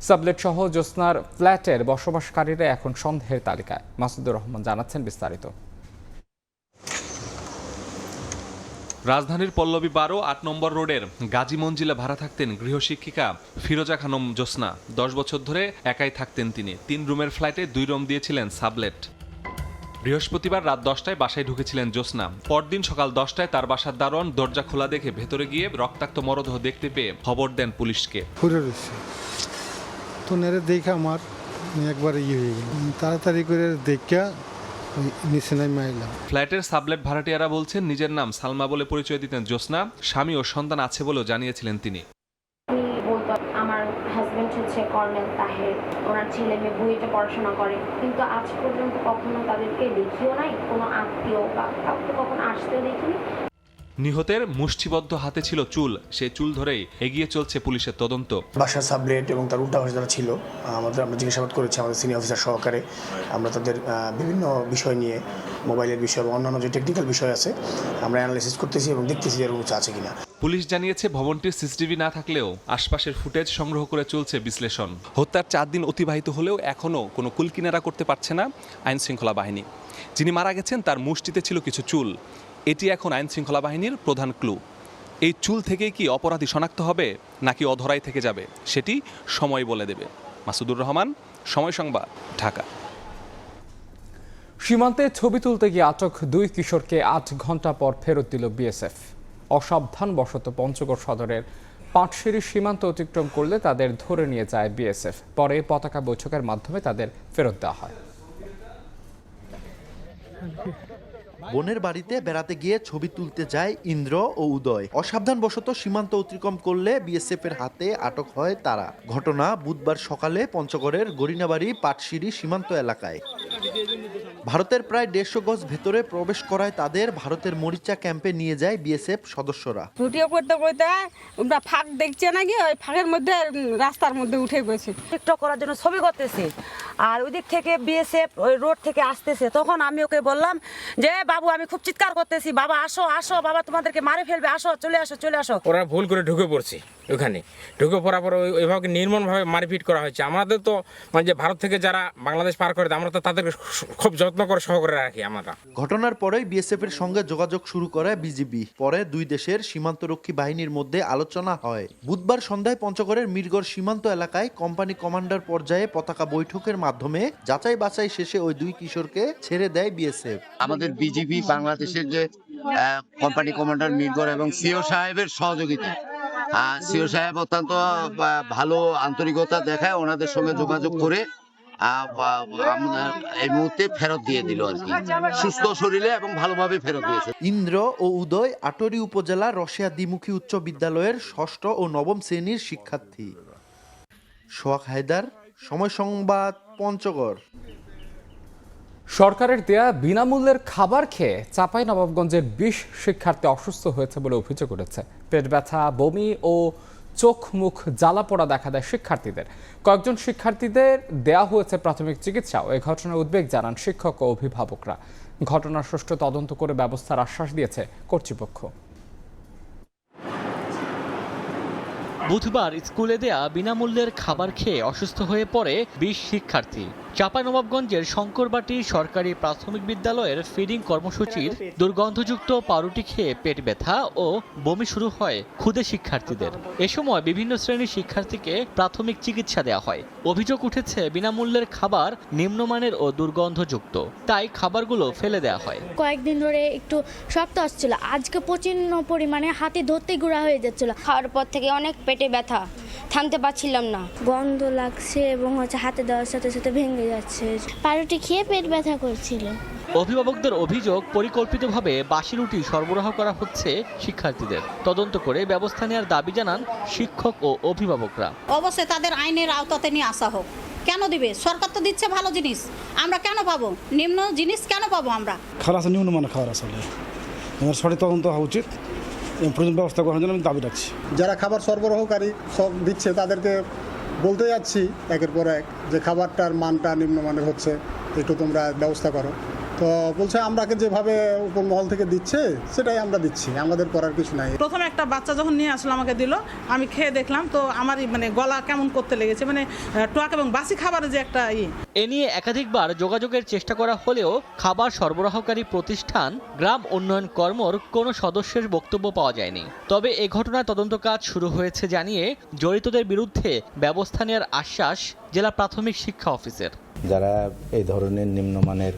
S1: সাবলেট সহ জোসনার ফ্ল্যাটের বসবাসকারীরা এখন সন্দেহের তালিকায়। মাসুদুর রহমান জানাচ্ছেন বিস্তারিত।
S6: রাজধানীর পল্লবী 12-8 নম্বর রোডের গাজী মঞ্জিলে ভাড়া থাকতেন গৃহশিক্ষিকা ফিরোজা খানম জোসনা। 10 বছর ধরে একাই থাকতেন তিনি। 3 রুমের ফ্ল্যাটে 2 রুম দিয়েছিলেন সাবলেট। বৃহস্পতিবার রাত 10টায় বাসায় ঢুকেছিলেন জোসনা। পরদিন সকাল 10টায় তার বাসার দারোয়ান দরজা খোলা দেখে ভেতরে গিয়ে রক্তাক্ত মরদেহ দেখতে পেয়ে খবর দেন পুলিশকে।
S7: দেখে আমার একবার হয়ে গেল, তাড়াতাড়ি করে দেখা
S6: ফ্ল্যাটের সাবলেট ভাড়াটিয়ারা বলছেন নিজের নাম সালমা বলে পরিচয় দিতেন জোসনা। স্বামী ও সন্তান আছে বলেও জানিয়েছিলেন তিনি।
S10: আমার হাজবেন্ড হচ্ছে কর্নেল তাহের, ওনার ছেলে মেয়ে বুয়েটে পড়াশোনা করে, কিন্তু আজ পর্যন্ত কখনো তাদেরকে দেখিও নাই, কোনো আত্মীয় বা কাউকে কখনো আসতেও দেখিনি।
S6: নিহতের মুষ্টিবদ্ধ হাতে ছিল চুল। সেই চুল ধরেই এগিয়ে চলছে পুলিশের তদন্ত।
S11: বাসার সাবলেট এবং তার উল্টা পাশে যারা ছিল আমরা জিজ্ঞাসাবাদ করেছি আমাদের সিনিয়র অফিসার সহকারে। আমরা তাদের বিভিন্ন বিষয় নিয়ে, মোবাইলের বিষয় এবং অন্যান্য যে টেকনিক্যাল বিষয় আছে আমরা অ্যানালাইসিস করতেছি এবং দেখতেছি যে রুচ আছে কিনা।
S6: পুলিশ জানিয়েছে ভবনটির সিসিটিভি না থাকলেও আশপাশের ফুটেজ সংগ্রহ করে চলছে বিশ্লেষণ। হত্যার 4 দিন অতিবাহিত হলেও এখনও কোনো কুলকিনারা করতে পারছে না আইন শৃঙ্খলা বাহিনী। যিনি মারা গেছেন তার মুষ্টিতে ছিল কিছু চুল। এটি এখন আইন শৃঙ্খলা বাহিনীর প্রধান ক্লু। এই চুল থেকেই কি অপরাধী শনাক্ত হবে নাকি অধরাই থেকে যাবে সেটি সময় বলে দেবে। মাসুদুর রহমান, সময় সংবাদ, ঢাকা।
S1: সীমান্তে ছবি তুলতে গিয়ে আটক 2 কিশোরকে 8 ঘন্টা পর ফেরত দিল বিএসএফ। অসাবধানবশত পঞ্চগড় সদরের পাটশিরি সীমান্ত অতিক্রম করলে তাদের ধরে নিয়ে যায় বিএসএফ। পরে পতাকা বৈঠকের মাধ্যমে তাদের ফেরত দেওয়া হয়।
S12: বোনের বাড়িতে বেড়াতে গিয়ে ছবি তুলতে যায় ইন্দ্র ও উদয়। অসাবধানবশত সীমান্ত অতিক্রম করলে বিএসএফ এর হাতে আটক হয় তারা। ঘটনা বুধবার সকালে পঞ্চগড়ের গরিনাবাড়ি পাটশিরি সীমান্ত এলাকায়। ভারতের প্রায় 150 গজ ভেতরে প্রবেশ করায় তাদের ভারতের মরিচা ক্যাম্পে নিয়ে যায় বিএসএফ সদস্যরা।
S29: ভিডিও করতে করতে আমরা ফাঁক দেখছে নাকি, ওই ফাঁকের মধ্যে রাস্তার মধ্যে উঠে গেছে।
S30: টিকটক করার জন্য ছবি করতেছে, আর ওই দিক থেকে বিএসএফ ওই রোড থেকে আসতেছে। তখন আমি ওকে বললাম যে বাবু আমি খুব চিৎকার করতেছি, বাবা আসো আসো, বাবা তোমাদেরকে মারে ফেলবে, আসো চলে আসো চলে আসো।
S22: ওরা ভুল করে ঢুকে পড়ছে, ওখানে ঢুকে পড়ার পর ওইভাবে নির্মমভাবে মারপিট করা হয়েছে। আমাদের তো মানে যে ভারত থেকে যারা বাংলাদেশ পার করে আমরা তো তাদেরকে খুব যত্ন করে সহকারে রাখি আমরা।
S12: ঘটনার পরেই বিএসএফ এর সঙ্গে যোগাযোগ শুরু করে বিজিবি। পরে 2 দেশের সীমান্তরক্ষী বাহিনীর মধ্যে আলোচনা হয়। বুধবার সন্ধ্যায় পঞ্চগড়ের মিরগড় সীমান্ত এলাকায় কোম্পানি কমান্ডার পর্যায়ে পতাকা বৈঠকের মাধ্যমে যাচাই বাছাই শেষে ওই 2 কিশোরকে ছেড়ে দেয় বিএসএফ।
S2: আমাদের বিজিবি বাংলাদেশের যে কোম্পানি কমান্ডার মিরগড় এবং সিও সাহেবের সহযোগিতা, সিও সাহেব অত্যন্ত ভালো আন্তরিকতা দেখায়, ওনাদের সঙ্গে যোগাযোগ করে এই মুহূর্তে ফেরত দিয়ে দিল আর কি, সুস্থ শরীরে এবং ভালোভাবে ফেরত দিয়েছে।
S12: ইন্দ্র ও উদয় আটোয়ারী উপজেলা রসিয়া দ্বিমুখী উচ্চ বিদ্যালয়ের ৬ষ্ঠ ও নবম শ্রেণীর শিক্ষার্থী। সোহাগ হায়দার, সময় সংবাদ, পঞ্চগড়।
S1: সরকারের দেয়া বিনামূল্যের খাবার খেয়ে চাঁপাইনবাবগঞ্জের ২০ শিক্ষার্থী অসুস্থ হয়েছে বলে অভিযোগ উঠেছে। পেট ব্যথা, বমি ও চোখ মুখ জ্বালা পোড়া দেখা দেয় শিক্ষার্থীদের। কয়েকজন শিক্ষার্থীদের দেয়া হয়েছে প্রাথমিক চিকিৎসা। এই ঘটনার উদ্বেগ জানান শিক্ষক ও অভিভাবকরা। ঘটনার সুষ্ঠু তদন্ত করে ব্যবস্থার আশ্বাস দিয়েছে কর্তৃপক্ষ।
S8: বুধবার স্কুলে দেয়া বিনামূল্যের খাবার খেয়ে অসুস্থ হয়ে পড়ে ২০ শিক্ষার্থী। চাঁপাইনবাবগঞ্জের শঙ্করবাটি সরকারি প্রাথমিক বিদ্যালয়ের ফিডিং কর্মসূচির দুর্গন্ধযুক্ত পাউরুটি খেয়ে পেট ব্যথা ও বমি শুরু হয় ক্ষুদে শিক্ষার্থীদের। এ সময় বিভিন্ন শ্রেণীর শিক্ষার্থীকে প্রাথমিক চিকিৎসা দেওয়া হয়। অভিযোগ উঠেছে বিনামূল্যের খাবার নিম্নমানের ও দুর্গন্ধযুক্ত, তাই খাবারগুলো ফেলে দেওয়া হয়।
S9: কয়েকদিন ধরে একটু শক্ত আসছিল, আজকে প্রচন্ড পরিমাণে হাতে ধরতে গুঁড়া হয়ে যাচ্ছিল।
S10: খাওয়ার পর থেকে অনেক পেটে ব্যথা, থামতে পারছিলাম না,
S9: গন্ধ লাগছে এবং হাতে দেওয়ার সাথে সাথে ভেঙে যাচ্ছে। পাউরুটি খেয়ে পেট ব্যথা করছিল।
S8: অভিভাবকদের অভিযোগ, পরিকল্পিতভাবে বাসি রুটি সরবরাহ করা হচ্ছে শিক্ষার্থীদের। তদন্ত করে ব্যবস্থা নেওয়ার দাবি জানান শিক্ষক ও অভিভাবকরা।
S9: অবশ্যই তাদের আইনের আওতাতে নিয়ে আসা হোক। কেন দিবে? সরকার তো দিচ্ছে ভালো জিনিস, আমরা কেন পাবো নিম্ন জিনিস? কেন পাবো আমরা?
S7: খারাপ আছে, নিম্নমানের খাবার আসলে এবার সঠিক তদন্ত হওয়া উচিত এবং প্রয়োজন ব্যবস্থা করার জন্য আমি দাবি রাখছি।
S13: যারা খাবার সরবরাহকারী সব দিচ্ছে তাদেরকে বলতে যাচ্ছি একের পর এক যে খাবারটার মানটা নিম্নমানের হচ্ছে, একটু তোমরা ব্যবস্থা করো। তো বলছে আমরাকে যেভাবে উপর মহল থেকে দিচ্ছে সেটাই আমরা দিচ্ছি, আমাদের করার কিছু নাই।
S9: প্রথমে একটা বাচ্চা যখন নিয়ে আসলো আমাকে দিল, আমি খেয়ে দেখলাম তো আমারই গলা কেমন করতে লেগেছে, টক এবং বাসি খাবারের যে একটা
S8: এ নিয়ে একাধিকবার যোগাযোগের চেষ্টা করা হলেও খাবার সরবরাহকারী প্রতিষ্ঠান গ্রাম উন্নয়ন কর্মর কোনো সদস্যের বক্তব্য পাওয়া যায়নি। তবে এ ঘটনার তদন্ত কাজ শুরু হয়েছে জানিয়ে জড়িতদের বিরুদ্ধে ব্যবস্থা নেওয়ার আশ্বাস জেলা প্রাথমিক শিক্ষা অফিসের।
S14: যারা এই ধরনের নিম্নমানের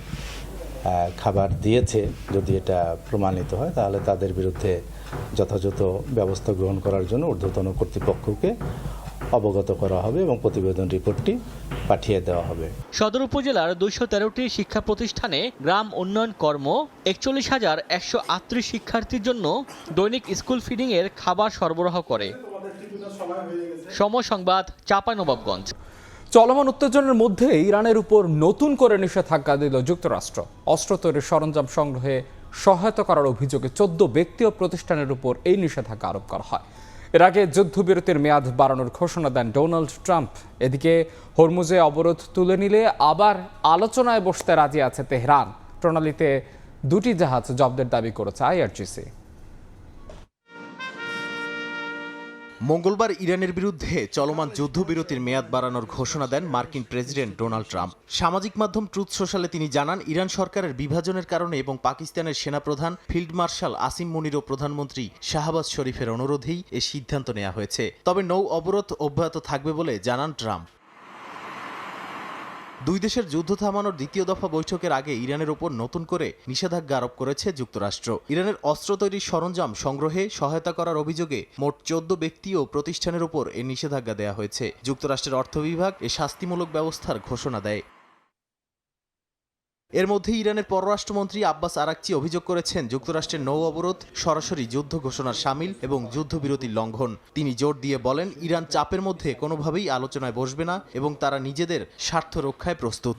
S14: খাবার দিয়েছে, যদি এটা প্রমাণিত হয় তাহলে তাদের বিরুদ্ধে যথাযথ ব্যবস্থা গ্রহণ করার জন্য ঊর্ধ্বতন কর্তৃপক্ষকে অবগত করা হবে এবং প্রতিবেদন রিপোর্টটি পাঠিয়ে দেওয়া হবে।
S8: সদর উপজেলার ২১৩টি শিক্ষা প্রতিষ্ঠানে গ্রাম উন্নয়ন কর্ম ৪১,১৩৮ শিক্ষার্থীর জন্য দৈনিক স্কুল ফিডিংয়ের খাবার সরবরাহ করে। সময় সংবাদ, চাঁপাইনবাবগঞ্জ।
S1: চলমান উত্তেজনার মধ্যে ইরানের উপর নতুন করে নিষেধাজ্ঞা দিল যুক্তরাষ্ট্র। অস্ত্র তৈরির সরঞ্জাম সংগ্রহে সহায়তা করার অভিযোগে ১৪ ব্যক্তি ও প্রতিষ্ঠানের উপর এই নিষেধাজ্ঞা আরোপ করা হয়। এর আগে যুদ্ধবিরতির মেয়াদ বাড়ানোর ঘোষণা দেন ডোনাল্ড ট্রাম্প। এদিকে হরমুজে অবরোধ তুলে নিলে আবার আলোচনায় বসতে রাজি আছে তেহরান। প্রণালীতে ২টি জাহাজ জব্দের দাবি করেছে আইআরজিসি।
S15: মঙ্গলবার ইরানের বিরুদ্ধে চলমান যুদ্ধবিরতির মেয়াদ বাড়ানোর ঘোষণা দেন মার্কিন প্রেসিডেন্ট ডোনাল্ড ট্রাম্প। সামাজিক মাধ্যম ট্রুথ সোশ্যালে তিনি জানান, ইরান সরকারের বিভাজনের কারণে এবং পাকিস্তানের সেনাপ্রধান ফিল্ড মার্শাল আসিম মুনির ও প্রধানমন্ত্রী শাহবাজ শরীফের অনুরোধেই এ সিদ্ধান্ত নেওয়া হয়েছে। তবে নৌ অবরোধ অব্যাহত থাকবে বলে জানান ট্রাম্প। দুই দেশের যুদ্ধ থামানোর দ্বিতীয় দফা বৈঠকের আগে ইরানের ওপর নতুন করে নিষেধাজ্ঞা আরোপ করেছে যুক্তরাষ্ট্র। ইরানের অস্ত্র তৈরির সরঞ্জাম সংগ্রহে সহায়তা করার অভিযোগে মোট ১৪ ব্যক্তি ও প্রতিষ্ঠানের ওপর এ নিষেধাজ্ঞা দেওয়া হয়েছে। যুক্তরাষ্ট্রের অর্থ বিভাগ এ শাস্তিমূলক ব্যবস্থার ঘোষণা দেয়। এর মধ্যে ইরানের পররাষ্ট্রমন্ত্রী আব্বাস আরাকচি অভিযোগ করেছেন, যুক্তরাষ্ট্রের নৌ অবরোধ সরাসরি যুদ্ধ ঘোষণার শামিল এবং যুদ্ধবিরতির লঙ্ঘন। তিনি জোর দিয়ে বলেন, ইরান চাপের মধ্যে কোনোভাবেই আলোচনায় বসবে না এবং তারা নিজেদের স্বার্থ রক্ষায় প্রস্তুত।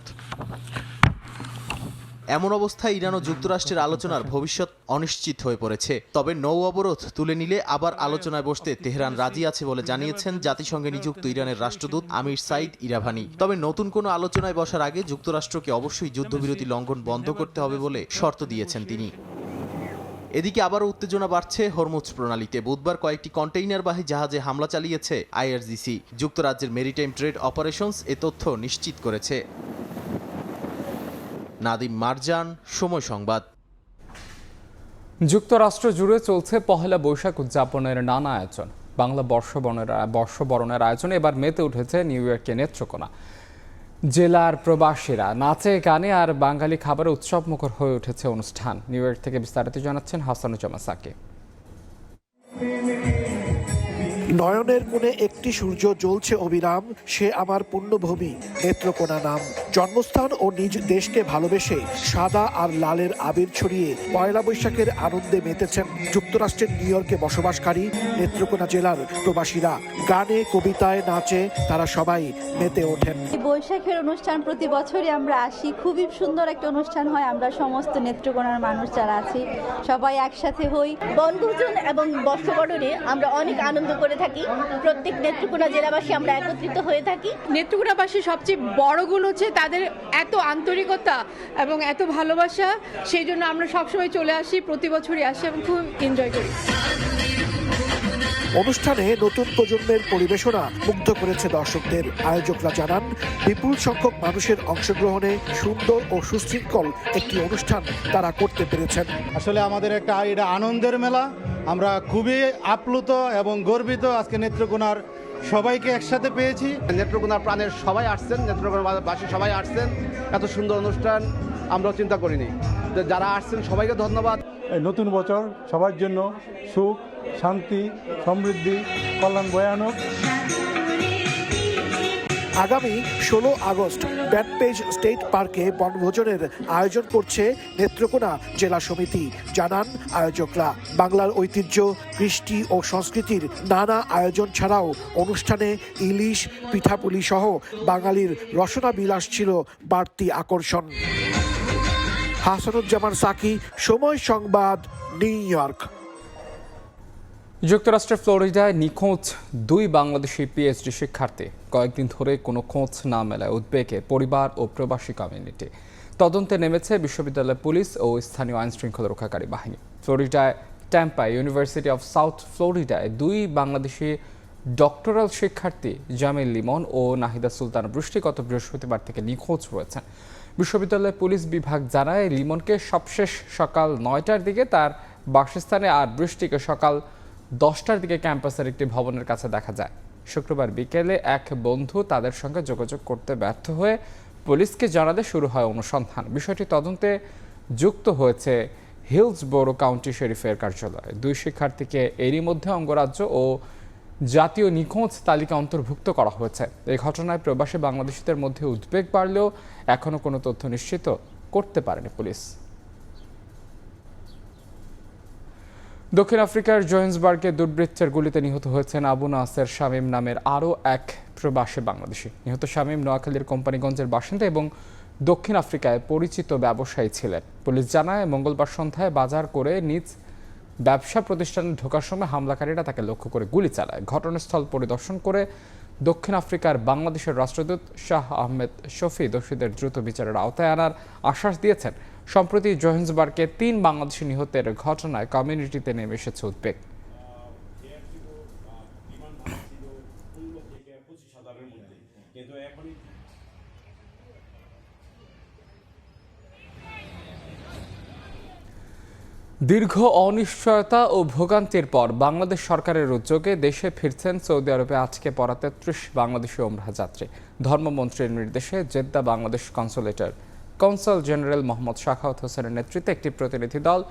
S15: এমন অবস্থায় ইরান ও যুক্তরাষ্ট্রের আলোচনার ভবিষ্যৎ অনিশ্চিত হয়ে পড়েছে। তবে নৌ অবরোধ তুলে নিলে আবার আলোচনায় বসতে তেহরান রাজি আছে বলে জানিয়েছেন জাতিসংঘে নিযুক্ত ইরানের রাষ্ট্রদূত আমির সাইদ ইরাভানি। তবে নতুন কোনো আলোচনায় বসার আগে যুক্তরাষ্ট্রকে অবশ্যই যুদ্ধবিরতি লঙ্ঘন বন্ধ করতে হবে বলে শর্ত দিয়েছেন তিনি। এদিকে আবারও উত্তেজনা বাড়ছে হরমুজ প্রণালীতে। বুধবার কয়েকটি কন্টেইনারবাহী জাহাজে হামলা চালিয়েছে আইআরজিসি। যুক্তরাজ্যের মেরিটাইম ট্রেড অপারেশনস এ তথ্য নিশ্চিত করেছে। নাদিম মারজান, সময় সংবাদ।
S1: যুক্তরাষ্ট্র জুড়ে চলছে পহেলা বৈশাখ উদযাপনের নানা আয়োজন। বাংলা বর্ষবরণের আয়োজনে এবার মেতে উঠেছে নিউ ইয়র্কের নেত্রকোনা। জেলার প্রবাসীরা নাচে গানে আর বাঙালি খাবারে উৎসব মুখর হয়ে উঠেছে অনুষ্ঠান। নিউ ইয়র্ক থেকে বিস্তারিত জানাচ্ছেন হাসানুজ্জামান সাকিব।
S16: নয়নের কোণে একটি সূর্য জ্বলছে অবিরাম, সে আমার পুণ্যভূমি নেত্রকোনা নাম। জন্মস্থান ও নিজ দেশকে ভালোবেসে সাদা আর লালের আবির ছড়িয়ে পয়লা বৈশাখের আনন্দে মেতেছেন যুক্তরাষ্ট্রের নিউ ইয়র্কে বসবাসকারী নেত্রকোনা জেলার প্রবাসীরা। গানে, কবিতায়, নাচে তারা সবাই মেতে ওঠেন।
S17: বৈশাখের অনুষ্ঠান প্রতি বছরই আমরা আসি, খুবই সুন্দর একটা অনুষ্ঠান হয়। আমরা সমস্ত নেত্রকোনার মানুষ যারা আছি সবাই একসাথে হই। বনভোজন এবং বর্ষবরণে আমরা অনেক আনন্দ করে থাকি। প্রত্যেক নেত্রকোনা জেলাবাসী আমরা একত্রিত হয়ে থাকি।
S18: নেত্রকোনাবাসীর সবচেয়ে বড় গুণ হচ্ছে তাদের এত আন্তরিকতা এবং এত ভালোবাসা। সেই জন্য আমরা সবসময় চলে আসি, প্রতি বছরই আসি এবং খুব এনজয় করি।
S16: অনুষ্ঠানে নতুন প্রজন্মের পরিবেশনা মুগ্ধ করেছে দর্শকদের। আয়োজকরা জানান, বিপুল সংখ্যক মানুষের অংশগ্রহণে সুন্দর ও সুশৃঙ্খল একটি অনুষ্ঠান তারা করতে পেরেছেন।
S19: আসলে আমাদের এটা আনন্দের মেলা। আমরা খুবই আপ্লুত এবং গর্বিত আজকে নেত্রকোনার সবাইকে একসাথে পেয়েছি।
S20: নেত্রকোনার প্রাণের সবাই আসছেন, নেত্রকোনাবাসী সবাই আসছেন। এত সুন্দর অনুষ্ঠান আমরাও চিন্তা করিনি। যারা আসছেন সবাইকে ধন্যবাদ।
S21: নতুন বছর সবার জন্য সুখ, শান্তি, সমৃদ্ধি, কল্যাণ বয়ে আনুক।
S16: আগামী 16 আগস্ট ব্যাকপেজ স্টেট পার্কে বনভোজনের আয়োজন করছে নেত্রকোনা জেলা সমিতি। জানান আয়োজকরা, বাংলার ঐতিহ্য, কৃষ্টি ও সংস্কৃতির নানা আয়োজন ছাড়াও অনুষ্ঠানে ইলিশ, পিঠাপুলি সহ বাঙালির রসনা বিলাস ছিল বাড়তি আকর্ষণ। হাসানুজ্জামান সাকি, সময় সংবাদ, নিউ ইয়র্ক।
S1: যুক্তরাষ্ট্রের ফ্লোরিডায় নিখোঁজ 2 বাংলাদেশি পিএইচডি শিক্ষার্থী। কয়েকদিন ধরে কোনো খোঁজ না মেলায় উদ্বেগে পরিবার ও প্রবাসী কমিউনিটি। তদন্তে নেমেছে বিশ্ববিদ্যালয় পুলিশ ও স্থানীয় আইনশৃঙ্খলা রক্ষাকারী বাহিনী। ফ্লোরিডায় ট্যাম্পা ইউনিভার্সিটি অফ সাউথ ফ্লোরিডায় 2 বাংলাদেশি ডক্টরাল শিক্ষার্থী জামিল লিমন ও নাহিদা সুলতান বৃষ্টি গত বৃহস্পতিবার থেকে নিখোঁজ রয়েছেন। বিশ্ববিদ্যালয় পুলিশ বিভাগ জানায়, লিমনকে সবশেষ সকাল 9টার দিকে তার বাসস্থানে আর বৃষ্টিকে সকাল 10টার দিকে ক্যাম্পাসের একটি ভবনের কাছে দেখা যায়। শুক্রবার বিকেলে এক বন্ধু তাদের সঙ্গে যোগাযোগ করতে ব্যর্থ হয়ে পুলিশকে জানাতে শুরু হয় অনুসন্ধান। বিষয়টি তদন্তে যুক্ত হয়েছে হিলসবোরো কাউন্টি শেরিফের কার্যালয়। 2 শিক্ষার্থীকে এরই মধ্যে অঙ্গরাজ্য ও জাতীয় নিখোঁজ তালিকা অন্তর্ভুক্ত করা হয়েছে। এই ঘটনায় প্রবাসী বাংলাদেশিদের মধ্যে উদ্বেগ বাড়লেও এখনও কোনো তথ্য নিশ্চিত করতে পারেনি পুলিশ। দক্ষিণ আফ্রিকার জোহেন্সবার্গে দুর্বৃত্তের গুলিতে নিহত হয়েছেন আবু নাসের শামীম নামের আরও এক প্রবাসী বাংলাদেশি। নিহত শামীম নোয়াখালীর কোম্পানিগঞ্জের বাসিন্দা এবং দক্ষিণ আফ্রিকায় পরিচিত ব্যবসায়ী ছিলেন। পুলিশ জানায়, মঙ্গলবার সন্ধ্যায় বাজার করে নিজ ব্যবসা প্রতিষ্ঠানে ঢোকার সময় হামলাকারীরা তাকে লক্ষ্য করে গুলি চালায়। ঘটনাস্থল পরিদর্শন করে দক্ষিণ আফ্রিকার বাংলাদেশের রাষ্ট্রদূত শাহ আহমেদ শফি দোষীদের দ্রুত বিচারের আওতায় আনার আশ্বাস দিয়েছেন। সম্প্রতি জোহেন্সবার্গে 3 বাংলাদেশি নিহতের ঘটনায় কমিউনিটিতে নেমে এসেছে উদ্বেগ। দীর্ঘ অনিশ্চয়তা ও ভোগান্তির পর বাংলাদেশ সরকারের উদ্যোগে দেশে ফিরছেন সৌদি আরবে আজকে পড়া 33 বাংলাদেশি ওমরাহ যাত্রী। ধর্মমন্ত্রীর নির্দেশে জেদ্দা বাংলাদেশ কনসুলেটের কনসাল জেনারেল মোহাম্মদ শাখাওয়াত হোসেনের নেতৃত্বে একটি প্রতিনিধি দল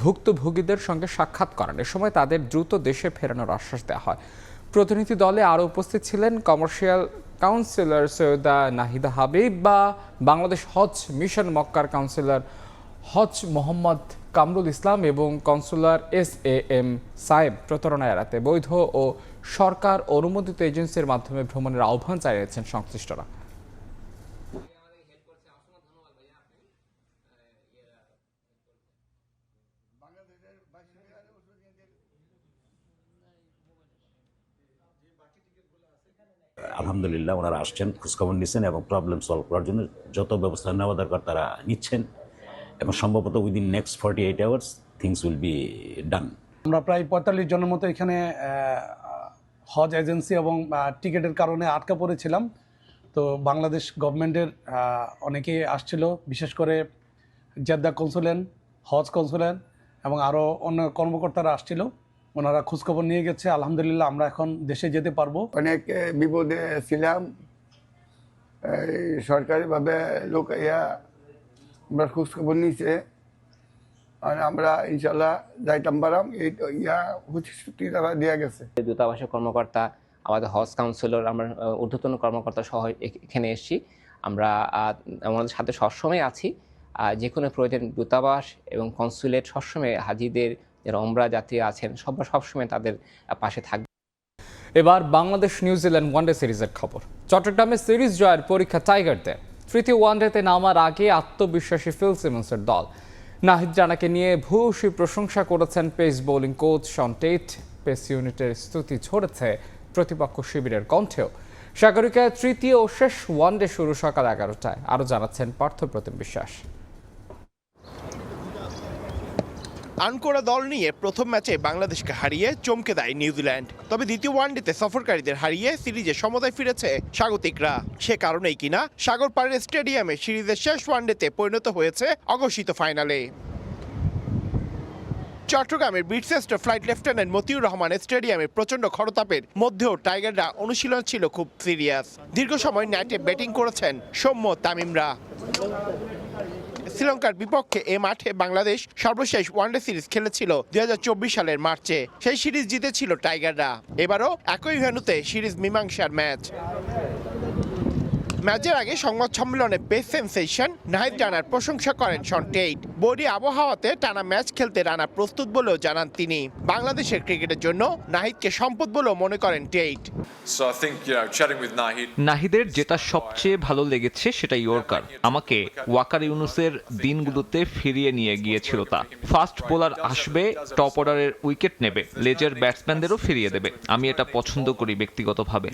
S1: ভুক্তভোগীদের সঙ্গে সাক্ষাৎ করেন। এ সময় তাদের দ্রুত দেশে ফেরানোর আশ্বাস দেওয়া হয়। প্রতিনিধি দলে আরও উপস্থিত ছিলেন কমার্শিয়াল কাউন্সিলর সৈয়দা নাহিদা হাবিব বা বাংলাদেশ হজ মিশন মক্কার কাউন্সিলর হজ মোহাম্মদ কামরুল ইসলাম এবং কনসুলার SAM সাহেব। প্রতারণা এড়াতে বৈধ ও সরকার অনুমোদিত এজেন্সির মাধ্যমে ভ্রমণের আহ্বান জানিয়েছেন সংশ্লিষ্টরা।
S23: আলহামদুলিল্লাহ ওনারা আসছেন, খোঁজখবর নিচ্ছেন এবং প্রবলেম সলভ করার জন্য যত ব্যবস্থা নেওয়া দরকার তারা নিচ্ছেন এবং সম্ভবত within next 48 hours things will be done.
S7: আমরা প্রায় 45 জনের মতো এখানে হজ এজেন্সি এবং টিকিটের কারণে আটকা পড়েছিলাম। তো বাংলাদেশ গভর্নমেন্টের অনেকেই আসছিল, বিশেষ করে জেদ্দা কনসুলেট, হজ কনসুলেট এবং আরও অন্য কর্মকর্তারা আসছিল। ওনারা খোঁজখবর নিয়ে গেছে। আলহামদুলিল্লাহ আমরা এখন দেশে যেতে পারবো।
S24: অনেক বিপদে ছিলাম, সরকারিভাবে লোক আমরা খোঁজখবর নিয়েছে, আর আমরা ইনশাল্লাহ যাইতাম পারাম এই প্রতিশ্রুতি তারা দেওয়া গেছে।
S3: দূতাবাসের কর্মকর্তা, আমাদের হজ কাউন্সিলর, আমরা ঊর্ধ্বতন কর্মকর্তা সহ এখানে এসেছি। আমরা আমাদের সাথে সবসময় আছি। যে কোনো প্রয়োজন দূতাবাস এবং কনসুলেট সবসময় হাজিদের যারা ওমরা যাত্রী আছেন সবসময় তাদের পাশে থাকবে।
S1: এবার বাংলাদেশ নিউজিল্যান্ড ওয়ানডে সিরিজের খবর। চট্টগ্রামে সিরিজ জয়ের পরীক্ষা টাইগারদের। তৃতীয় ওয়ানডেতে নামার আগে আত্মবিশ্বাসী ফিল সিমন্সের দল। নাহিদ রানাকে নিয়ে ভূয়সী প্রশংসা করেছেন pace bowling coach Shaun Tait. Pace ইউনিটের স্তুতি ঝরেছে প্রতিপক্ষ শিবিরের কণ্ঠেও। সাগরিকায় তৃতীয় ও শেষ ওয়ানডে শুরু সকাল 11টায়। আরও জানাচ্ছেন পার্থপ্রতিম বিশ্বাস।
S4: আনকোড়া দল নিয়ে প্রথম ম্যাচে বাংলাদেশকে হারিয়ে চমকে দেয় নিউজিল্যান্ড। তবে দ্বিতীয় ওয়ানডেতে সফরকারীদের হারিয়ে সিরিজে সমতায় ফিরেছে স্বাগতিকরা। সে কারণেই কিনা সাগর পাড়ের স্টেডিয়ামে সিরিজের শেষ ওয়ানডেতে পরিণত হয়েছে অঘোষিত ফাইনালে। চট্টগ্রামের বীরশ্রেষ্ঠ ফ্লাইট লেফটেন্যান্ট মতিউর রহমানের স্টেডিয়ামে প্রচণ্ড খরতাপের মধ্যেও টাইগাররা অনুশীলন ছিল খুব সিরিয়াস। দীর্ঘ সময় নাইটে ব্যাটিং করেছেন সৌম্য তামিমরা। শ্রীলঙ্কার বিপক্ষে এ মাঠে বাংলাদেশ সর্বশেষ ওয়ানডে সিরিজ খেলেছিল 2024 সালের মার্চে। সেই সিরিজ জিতেছিল টাইগাররা। এবারও একই ভেন্যুতে সিরিজ মীমাংসার ম্যাচ। ম্যাচের আগে সংবাদ সম্মেলনে পেস সেনসেশন নাহিদ রানার প্রশংসা করেন শন টেট। বডি আবহাওয়াতে টানা ম্যাচ খেলতে রানা প্রস্তুত বলেও জানান তিনি। বাংলাদেশের ক্রিকেটের জন্য নাহিদকে সম্পদ বলেও মনে করেন টেট।
S5: নাহিদের যেটা সবচেয়ে ভালো লেগেছে সেটা ইয়র্কার। আমাকে ওয়াকার ইউনুসের দিনগুলোতে ফিরিয়ে নিয়ে গিয়েছিল তা। ফাস্ট বোলার আসবে, টপ অর্ডারের উইকেট নেবে, লেজের ব্যাটসম্যানদেরও ফিরিয়ে দেবে। আমি এটা পছন্দ করি ব্যক্তিগতভাবে।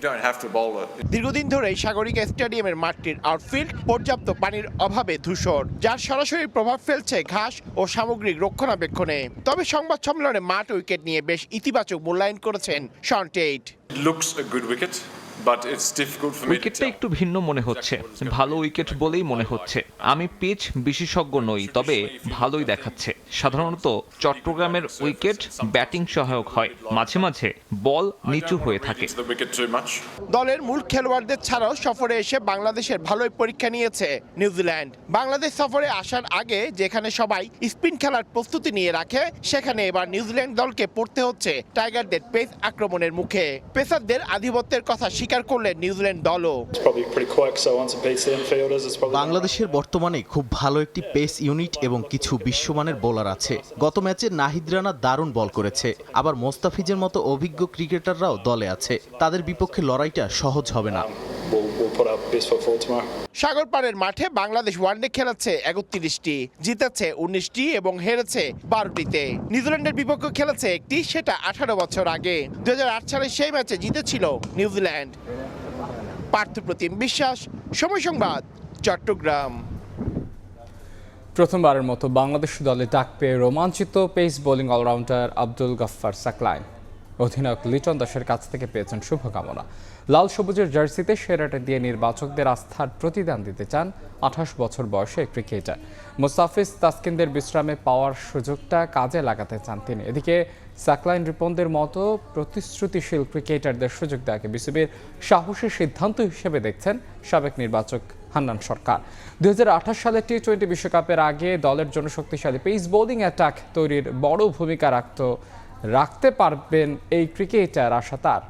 S4: দীর্ঘদিন ধরে সাগরিকা স্টেডিয়ামের মাঠটির আউটফিল্ড পর্যাপ্ত পানির অভাবে ধূসর, যার সরাসরি প্রভাব ফেলছে ঘাস ও সামগ্রিক রক্ষণাবেক্ষণে। তবে সংবাদ সম্মেলনে মাঠ উইকেট নিয়ে বেশ ইতিবাচক মূল্যায়ন করেছেন শন টেট।
S5: উইকেটটা একটু ভিন্ন মনে হচ্ছে, ভালো উইকেট বলেই মনে হচ্ছে। আমি পিচ বিশেষজ্ঞ নই, তবে ভালোই দেখাচ্ছে। সাধারণত চট্টগ্রামের উইকেট ব্যাটিং সহায়ক হয়, মাঝে মাঝে বল নিচু হয়ে থাকে।
S4: দলের মূল খেলোয়াড়দের ছাড়াও সফরে এসে বাংলাদেশের ভালোই পরীক্ষা নিয়েছে নিউজিল্যান্ড। বাংলাদেশ সফরে আসার আগে যেখানে সবাই স্পিন খেলার প্রস্তুতি নিয়ে রাখে, সেখানে এবার নিউজিল্যান্ড দলকে পড়তে হচ্ছে টাইগারদের পেস আক্রমণের মুখে। পেসারদের আধিপত্যের কথা স্বীকার করলেন নিউজিল্যান্ড দলও।
S15: বাংলাদেশের বর্তমানে খুব ভালো একটি পেস ইউনিট এবং কিছু বিশ্বমানের বোলার আছে। গত ম্যাচে নাহিদ রানা দারুণ বল করেছে। আবার মোস্তাফিজের মতো অভিজ্ঞ ক্রিকেটাররাও দলে আছে। তাদের বিপক্ষে লড়াইটা সহজ হবে না।
S4: সাগর পাড়ের মাঠে বাংলাদেশ ওয়ানডে খেলেছে 31টি, জিতেছে 19টি এবং হেরেছে 12টিতে। নিউজিল্যান্ডের বিপক্ষে খেলেছে একটি, সেটা 18 বছর আগে। 2008 সালে সেই ম্যাচে জিতেছিল নিউজিল্যান্ড। পার্থপ্রতিম বিশ্বাস, সময় সংবাদ, চট্টগ্রাম।
S1: প্রথমবারের মতো বাংলাদেশ দলে ডাক পেয়ে রোমাঞ্চিত pace bowling allrounder Abdul Gaffar Saqlain. অধিনায়ক লিটন দাসের কাছ থেকে পেয়েছেন শুভকামনা। লাল সবুজের জার্সিতে সেরাটা দিয়ে নির্বাচকদের আস্থার প্রতিদান দিতে চান 28 বছর বয়সে ক্রিকেটার। মুস্তাফিজ তাসকিনদের বিশ্রামে পাওয়ার সুযোগটা কাজে লাগাতে চান তিনি। এদিকে সাকলাইন রিপনদের মতো প্রতিশ্রুতিশীল ক্রিকেটারদের সুযোগ দেওয়াকে বিসিবির সাহসী সিদ্ধান্ত হিসেবে দেখছেন সাবেক নির্বাচক হান্নান সরকার। 2028 সালে টি-20 বিশ্বকাপের আগে দলের জন্য শক্তিশালী পেস বোলিং অ্যাটাক তৈরির বড় ভূমিকা রাখতে পারবেন এই ক্রিকেটার, আশা তার।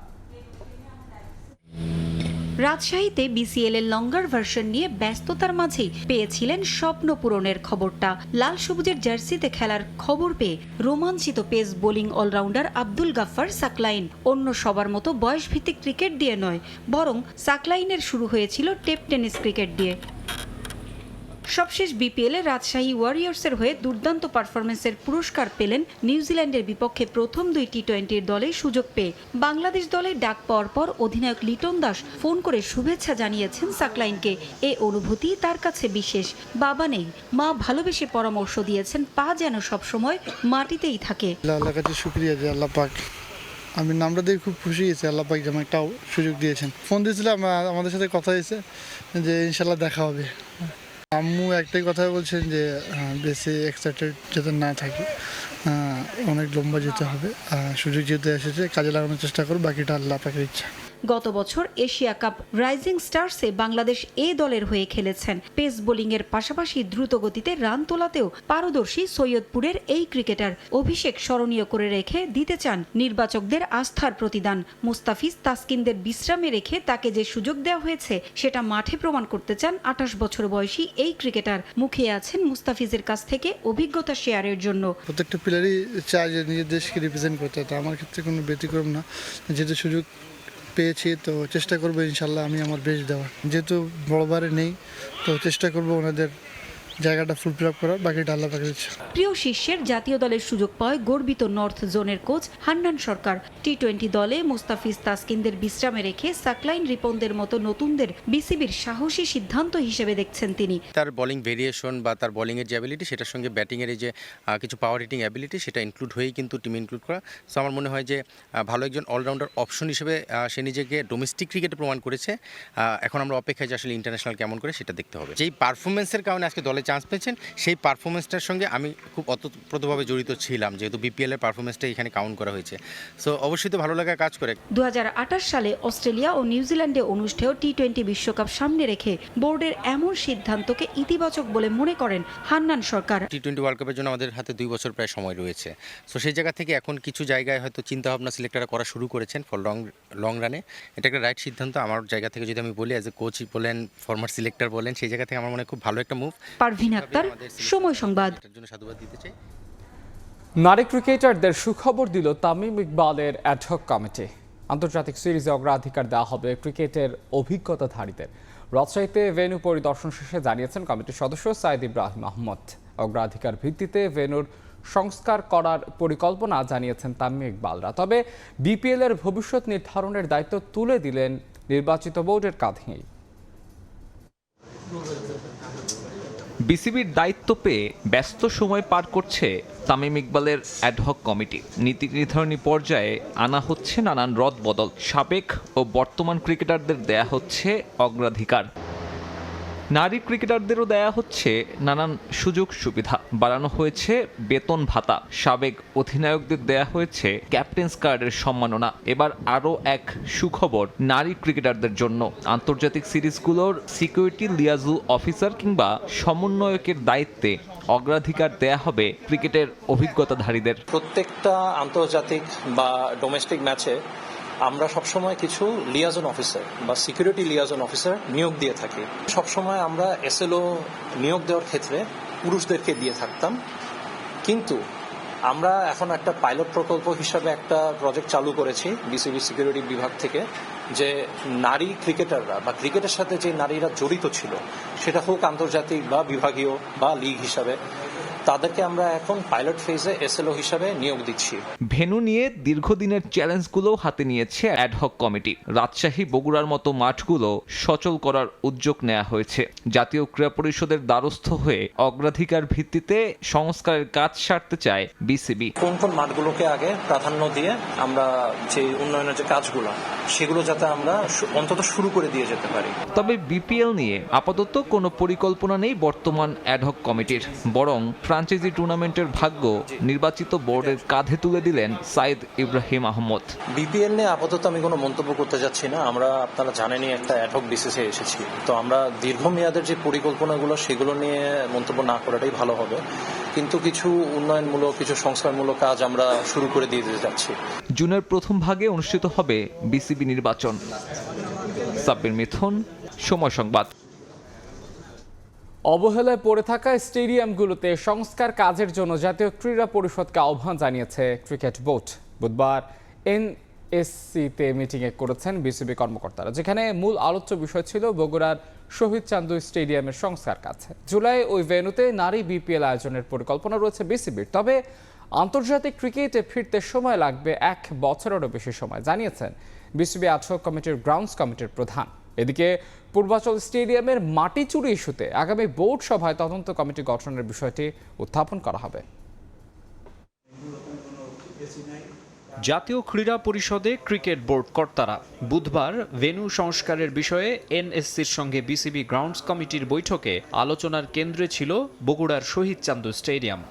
S6: রাজশাহীতে বিসিএল এর লঙ্গার ভার্সন নিয়ে ব্যস্ততার মাঝেই পেয়েছিলেন স্বপ্ন পূরণের খবরটা। লাল সবুজের জার্সিতে খেলার খবর পেয়ে রোমাঞ্চিত pace bowling allrounder Abdul Gaffar Saqlain. অন্য সবার মতো বয়সভিত্তিক ক্রিকেট দিয়ে নয়, বরং সাকলাইনের শুরু হয়েছিল টেপ টেনিস ক্রিকেট দিয়ে। সবশেষ বিপিএলে রাজশাহী ওয়ারিয়র্সের হয়ে দুর্দান্ত পারফরমেন্সের পুরস্কার পেলেন নিউজিল্যান্ডের বিপক্ষে প্রথম 2 টি-20 দলে সুযোগ পেয়ে। বাংলাদেশ দলে ডাক পাওয়ার পর অধিনায়ক লিটন দাস ফোন করে শুভেচ্ছা জানিয়েছেন সাকলাইনকে। এ অনুভূতি তার কাছে বিশেষ। বাবা নেই, মা ভালোবেসে পরামর্শ দিয়েছেন পা যেন সবসময় মাটিতেই থাকে।
S11: আল্লাহর কাছে শুকরিয়া যে আল্লাহ পাক, আমি নামটা দিয়ে খুব খুশি হয়েছি। আল্লাহ পাক যেমন একটা সুযোগ দিয়েছেন। ফোন দিয়েছিলাম, আমাদের সাথে কথা হয়েছে যে ইনশাল্লাহ দেখা হবে। আম্মু একটাই কথা বলছেন যে বেশি এক্সাইটেড যাতে না থাকি, অনেক লম্বা যেতে হবে। সুযোগ যেতে এসেছে, কাজে লাগানোর চেষ্টা করব, বাকিটা আল্লাহ পাকের ইচ্ছা।
S6: গত বছর এশিয়া কাপ রাইজিং স্টারসে বাংলাদেশ এ দলের হয়ে খেলেছেন। পেস বোলিংয়ের পাশাপাশি দ্রুত গতিতে রান তোলাতেও পারদর্শী সৈয়দপুরের এই ক্রিকেটার অভিষেক স্মরণীয় করে রেখে দিতে চান নির্বাচকদের আস্থার প্রতিদান। মুস্তাফিজ তাসকিনদের বিশ্রামে রেখে তাকে যে সুযোগ দেওয়া হয়েছে সেটা মাঠে প্রমাণ করতে চান 28 বছর বয়সী এই ক্রিকেটার। মুখিয়ে আছেন মুস্তাফিজের কাছ থেকে অভিজ্ঞতা শেয়ারের জন্য।
S11: প্রত্যেকটা প্লেয়ারই চায় যে নিজের দেশকে রিপ্রেজেন্ট করতে, তো আমার ক্ষেত্রে কোনো ব্যতিক্রম না। যেহেতু সুযোগ পেয়েছি তো চেষ্টা করবো ইনশাল্লাহ আমি আমার বেস্ট দেওয়ার। যেহেতু বড়বারে নেই তো চেষ্টা করবো ওনাদের জায়গাটা ফুলফিল আপ করার, বাকিটা আল্লাহ পাকের ইচ্ছা।
S6: প্রিয় শিষ্যের জাতীয় দলের সুযোগ পায় গর্বিত নর্থ জোনের কোচ হান্নান সরকার। টি-20 দলে মুস্তাফিজ তাসকিনদের বিশ্রামে রেখে সাকলাইন রিপনদের মতো নতুনদের বিসিবির সাহসী সিদ্ধান্ত হিসেবে দেখছেন তিনি।
S2: তার বোলিং ভেরিয়েশন বা তার বোলিংয়ের যে অ্যাবিলিটি, সেটার সঙ্গে ব্যাটিংয়ের এই যে কিছু পাওয়ার হিটিং অ্যাবিলিটি, সেটা ইনক্লুড হয়েই কিন্তু টিমে ইনক্লুড করা। সো আমার মনে হয় যে ভালো একজন অলরাউন্ডার অপশন হিসেবে সে নিজেকে ডোমেস্টিক ক্রিকেটে প্রমাণ করেছে। এখন আমরা অপেক্ষায় যে আসলে ইন্টারন্যাশনাল কেমন করে সেটা দেখতে হবে। যেই পারফরমেন্সের কারণে আজকে দলে চান্স পেয়েছেন, সেই পারফরমেন্সটার সঙ্গে আমি খুব অতপ্রতভাবে জড়িত ছিলাম, যেহেতু বিপিএল এর পারফরমেন্সটা এখানে কাউন্ট করা হয়েছে। সো অবশ্যই তো ভালো লাগা কাজ করে।
S6: 2028 সালে অস্ট্রেলিয়া ও নিউজিল্যান্ডে অনুষ্ঠেয় টি-20 বিশ্বকাপ সামনে রেখে বোর্ডের এমন সিদ্ধান্তকে ইতিবাচক বলে মনে করেন হান্নান সরকার।
S2: টি-20 ওয়ার্ল্ড কাপের জন্য আমাদের হাতে 2 বছর প্রায় সময় রয়েছে। সো সেই জায়গা থেকে এখন কিছু জায়গায় হয়তো চিন্তাভাবনা সিলেক্টররা করা শুরু করেছেন ফর লং রানে। এটা একটা রাইট সিদ্ধান্ত আমার জায়গা থেকে যদি আমি বলি, অ্যাজ এ কোচ বলেন, ফরমার সিলেক্টর বলেন, সেই জায়গা থেকে আমার মনে হয় খুব ভালো একটা মুভ।
S6: পারভিন আক্তার, সময় সংবাদ।
S1: নারী ক্রিকেটারদের সুখবর দিল তামিম ইকবালের অ্যাডহক কমিটি। আন্তর্জাতিক সিরিজে অগ্রাধিকার দেওয়া হবে ক্রিকেটের অভিজ্ঞতাধারীদের। রাজশাহীতে ভেন্যু পরিদর্শন শেষে জানিয়েছেন কমিটির সদস্য সাইদ ইব্রাহিম আহমদ। অগ্রাধিকার ভিত্তিতে ভেন্যুর সংস্কার করার পরিকল্পনা জানিয়েছেন তামিম ইকবালরা। তবে বিপিএল এর ভবিষ্যৎ নির্ধারণের দায়িত্ব তুলে দিলেন নির্বাচিত বোর্ডের কাঁধেই।
S5: বিসিবির দায়িত্ব পেয়ে ব্যস্ত সময় পার করছে তামিম ইকবালের অ্যাডহক কমিটি। নীতি নির্ধারণী পর্যায়ে আনা হচ্ছে নানান রদবদল। সাবেক ও বর্তমান ক্রিকেটারদের দেয়া হচ্ছে অগ্রাধিকার। নারী ক্রিকেটারদেরও দেয়া হচ্ছে নানান সুযোগ সুবিধা। বাড়ানো হয়েছে বেতন ভাতা। সাবেক অধিনায়কদের দেয়া হয়েছে ক্যাপ্টেন্স কার্ডের সম্মাননা। এবার আরও এক সুখবর নারী ক্রিকেটারদের জন্য। আন্তর্জাতিক সিরিজগুলোর সিকিউরিটি লিয়াজু অফিসার কিংবা সমন্বয়কের দায়িত্বে অগ্রাধিকার দেয়া হবে ক্রিকেটের অভিজ্ঞতাধারীদের।
S10: প্রত্যেকটা আন্তর্জাতিক বা ডোমেস্টিক ম্যাচে আমরা সবসময় কিছু লিয়াজন অফিসার বা সিকিউরিটি লিয়াজন অফিসার নিয়োগ দিয়ে থাকি। সবসময় আমরা এসএলও নিয়োগ দেওয়ার ক্ষেত্রে পুরুষদেরকে দিয়ে থাকতাম, কিন্তু আমরা এখন একটা পাইলট প্রকল্প হিসাবে একটা প্রজেক্ট চালু করেছি বিসিবি সিকিউরিটি বিভাগ থেকে, যে নারী ক্রিকেটাররা বা ক্রিকেটের সাথে যে নারীরা জড়িত ছিল, সেটা হোক আন্তর্জাতিক বা বিভাগীয় বা লিগ হিসাবে, তাদেরকে আমরা এখন পাইলট ফেজে এসএলও হিসাবে নিয়োগ দিচ্ছি।
S5: ভেন্যু নিয়ে দীর্ঘদিনের চ্যালেঞ্জগুলো হাতে নিয়েছে অ্যাডহক কমিটি। রাজশাহী, বগুড়ার মতো মাঠগুলো সচল করার উদ্যোগ নেওয়া হয়েছে। জাতীয় ক্রীড়া পরিষদের দ্বারস্থ হয়ে অগ্রাধিকার ভিত্তিতে সংস্কারের কাজ সারতে চায় বিসিবি।
S10: কোন কোন মাঠগুলোকে আগে প্রাধান্য দিয়ে আমরা যে উন্নয়নের যে কাজগুলো, সেগুলো যাতে আমরা অন্তত শুরু করে দিয়ে যেতে পারি।
S5: তবে বিপিএল নিয়ে আপাতত কোনো পরিকল্পনা নেই বর্তমান অ্যাডহক কমিটির। বরং ফ্রাঞ্চাইজি টুর্নামেন্টের ভাগ্য নির্বাচিত বোর্ডের কাঁধে তুলে দিলেন সাইদ ইব্রাহিম আহমদ।
S10: বিপিএল নিয়ে আপাতত আমি কোনো মন্তব্য করতে যাচ্ছি না। আমরা, আপনারা জানেনই, একটা অ্যাডহক বেসিসে এসেছি, তো আমরা দীর্ঘমেয়াদের যে পরিকল্পনাগুলো সেগুলো নিয়ে মন্তব্য না করাটাই ভালো হবে। কিন্তু কিছু উন্নয়নমূলক, কিছু সংস্কারমূলক কাজ আমরা শুরু করে দিয়ে দিতে যাচ্ছি।
S5: জুনের প্রথম ভাগে অনুষ্ঠিত হবে বিসিবি নির্বাচন। সাব্বির মিথুন, সময় সংবাদ।
S1: অবহেলায় পড়ে থাকা স্টেডিয়ামগুলোতে সংস্কার কাজের জন্য জাতীয় ক্রীড়া পরিষদকে আহ্বান জানিয়েছে ক্রিকেট বোর্ড। বুধবার এনএসসিতে মিটিংয়ে করেছেন বিসিবি কর্মকর্তারা, যেখানে মূল আলোচ্য বিষয় ছিল বগুড়ার শহীদ চান্দু স্টেডিয়ামের সংস্কার কাজ। জুলাই ওই ভেন্যুতে নারী বিপিএল আয়োজনের পরিকল্পনা রয়েছে বিসিবির। তবে আন্তর্জাতিক ক্রিকেটে ফিরতে সময় লাগবে 1 বছরেরও বেশি সময়, জানিয়েছেন বিসিবি অ্যাডহক কমিটির গ্রাউন্ডস কমিটির প্রধান। এদিকে পূর্বাচল স্টেডিয়ামের মাটি চুরি ইস্যুতে আগামী বোর্ড সভায় তদন্ত কমিটি গঠনের বিষয়টি উত্থাপন করা হবে।
S12: জাতীয় ক্রীড়া পরিষদে ক্রিকেট বোর্ড কর্তারা বুধবার ভেন্যু সংস্কারের বিষয়ে এনএসসির সঙ্গে বিসিবি গ্রাউন্ডস কমিটির বৈঠকে আলোচনার কেন্দ্রে ছিল বগুড়ার শহীদ চান্দু স্টেডিয়াম।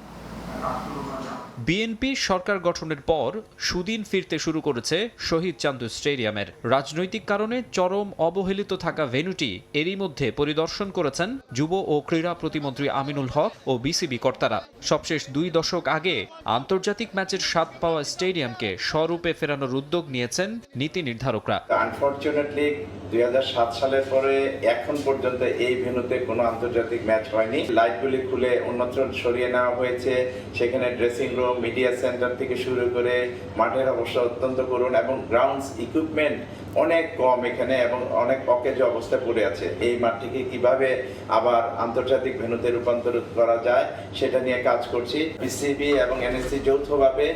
S12: বিএনপি সরকার গঠনের পর সুদিন ফিরতে শুরু করেছে শহীদ চান্দু স্টেডিয়ামের। রাজনৈতিক কারণে চরম অবহেলিত থাকা ভেন্যুটি এরই মধ্যে পরিদর্শন করেছেন যুব ও ক্রীড়া প্রতিমন্ত্রী আমিনুল হক ও বিসিবি কর্তারা। সবশেষ 2 দশক আগে আন্তর্জাতিক ম্যাচের স্বাদ পাওয়া স্টেডিয়ামকে স্বরূপে ফেরানোর উদ্যোগ নিয়েছেন নীতি নির্ধারকরা।
S9: আনফরচুনেটলি 2007 সালের পরে এখন পর্যন্ত এই ভেন্যুতে কোনো আন্তর্জাতিক ম্যাচ হয়নি। লাইটগুলি খুলে অন্যত্র সরিয়ে নেওয়া হয়েছে। সেখানে ড্রেসিং রুম, মিডিয়া সেন্টার থেকে শুরু করে মাঠের অবস্থা অত্যন্ত করুণ এবং গ্রাউন্ডস ইকুইপমেন্ট অনেক কম এখানে এবং অনেক অকেজ অবস্থায় পড়ে আছে। এই মাঠটিকে কিভাবে আবার আন্তর্জাতিক ভেন্যুতে রূপান্তরিত করা যায় সেটা নিয়ে কাজ করছি। বিসিবি এবং এনএসসি যৌথভাবে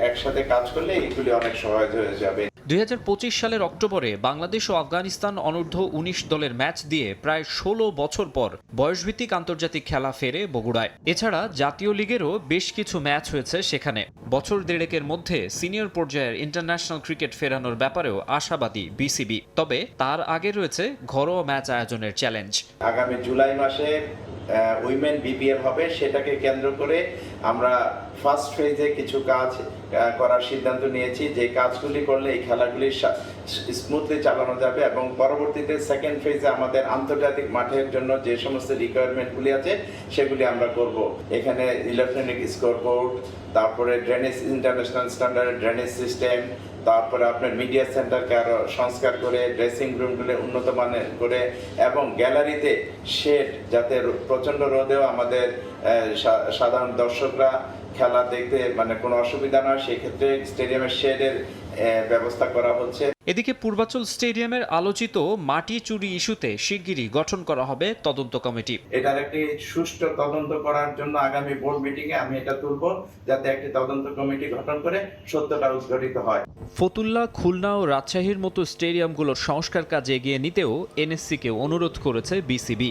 S9: একসাথে কাজ করলে এগুলি অনেক সহজ হয়ে যাবে।
S12: 2025 সালের অক্টোবরে বাংলাদেশ ও আফগানিস্তান অনূর্ধ্ব 19 দলের ম্যাচ দিয়ে প্রায় 16 বছর পর বয়সভিত্তিক আন্তর্জাতিক খেলা ফেরে বগুড়ায়। এছাড়া জাতীয় লিগেরও বেশ কিছু ম্যাচ হয়েছে সেখানে। বছর দেড়েকের মধ্যে সিনিয়র পর্যায়ের ইন্টারন্যাশনাল ক্রিকেট ফেরানোর ব্যাপারেও আশাবাদী বিসিবি। তবে তার আগে রয়েছে ঘরোয়া ম্যাচ আয়োজনের চ্যালেঞ্জ।
S9: আগামী জুলাই মাসে উইমেন বিপিএল হবে, সেটাকে কেন্দ্র করে আমরা ফার্স্ট ফেজে কিছু কাজ করার সিদ্ধান্ত নিয়েছি। যে কাজগুলি করলে এই খেলাগুলি স্মুথলি চালানো যাবে এবং পরবর্তীতে সেকেন্ড ফেজে আমাদের আন্তর্জাতিক মাঠের জন্য যে সমস্ত রিকোয়ারমেন্টগুলি আছে সেগুলি আমরা করব। এখানে ইলেকট্রনিক স্কোরবোর্ড, তারপরে drainage international standard drainage system, তারপরে আপনার মিডিয়া সেন্টারকে আরও সংস্কার করে ড্রেসিং রুমগুলো উন্নত মানের করে এবং গ্যালারিতে শেড, যাতে প্রচণ্ড রোদেও আমাদের সাধারণ দর্শকরা খেলা দেখতে কোনো অসুবিধা নয়, সেক্ষেত্রে স্টেডিয়ামের শেডের ব্যবস্থা করা হচ্ছে।
S12: এদিকে পূর্বাচল স্টেডিয়ামের আলোচিত মাটি চুরি ইস্যুতে শিগগিরই গঠন করা হবে তদন্ত কমিটি।
S9: এটার একটি সুষ্ঠু তদন্ত করার জন্য আগামী বোর্ড মিটিংয়ে আমি এটা তুলব, যাতে একটি তদন্ত কমিটি গঠন করে সত্যটা উদ্ঘাটিত হয়।
S12: ফতুল্লা, খুলনা ও রাজশাহীর মতো স্টেডিয়ামগুলোর সংস্কার কাজে এগিয়ে নিতেও এনএসসিকে অনুরোধ করেছে বিসিবি।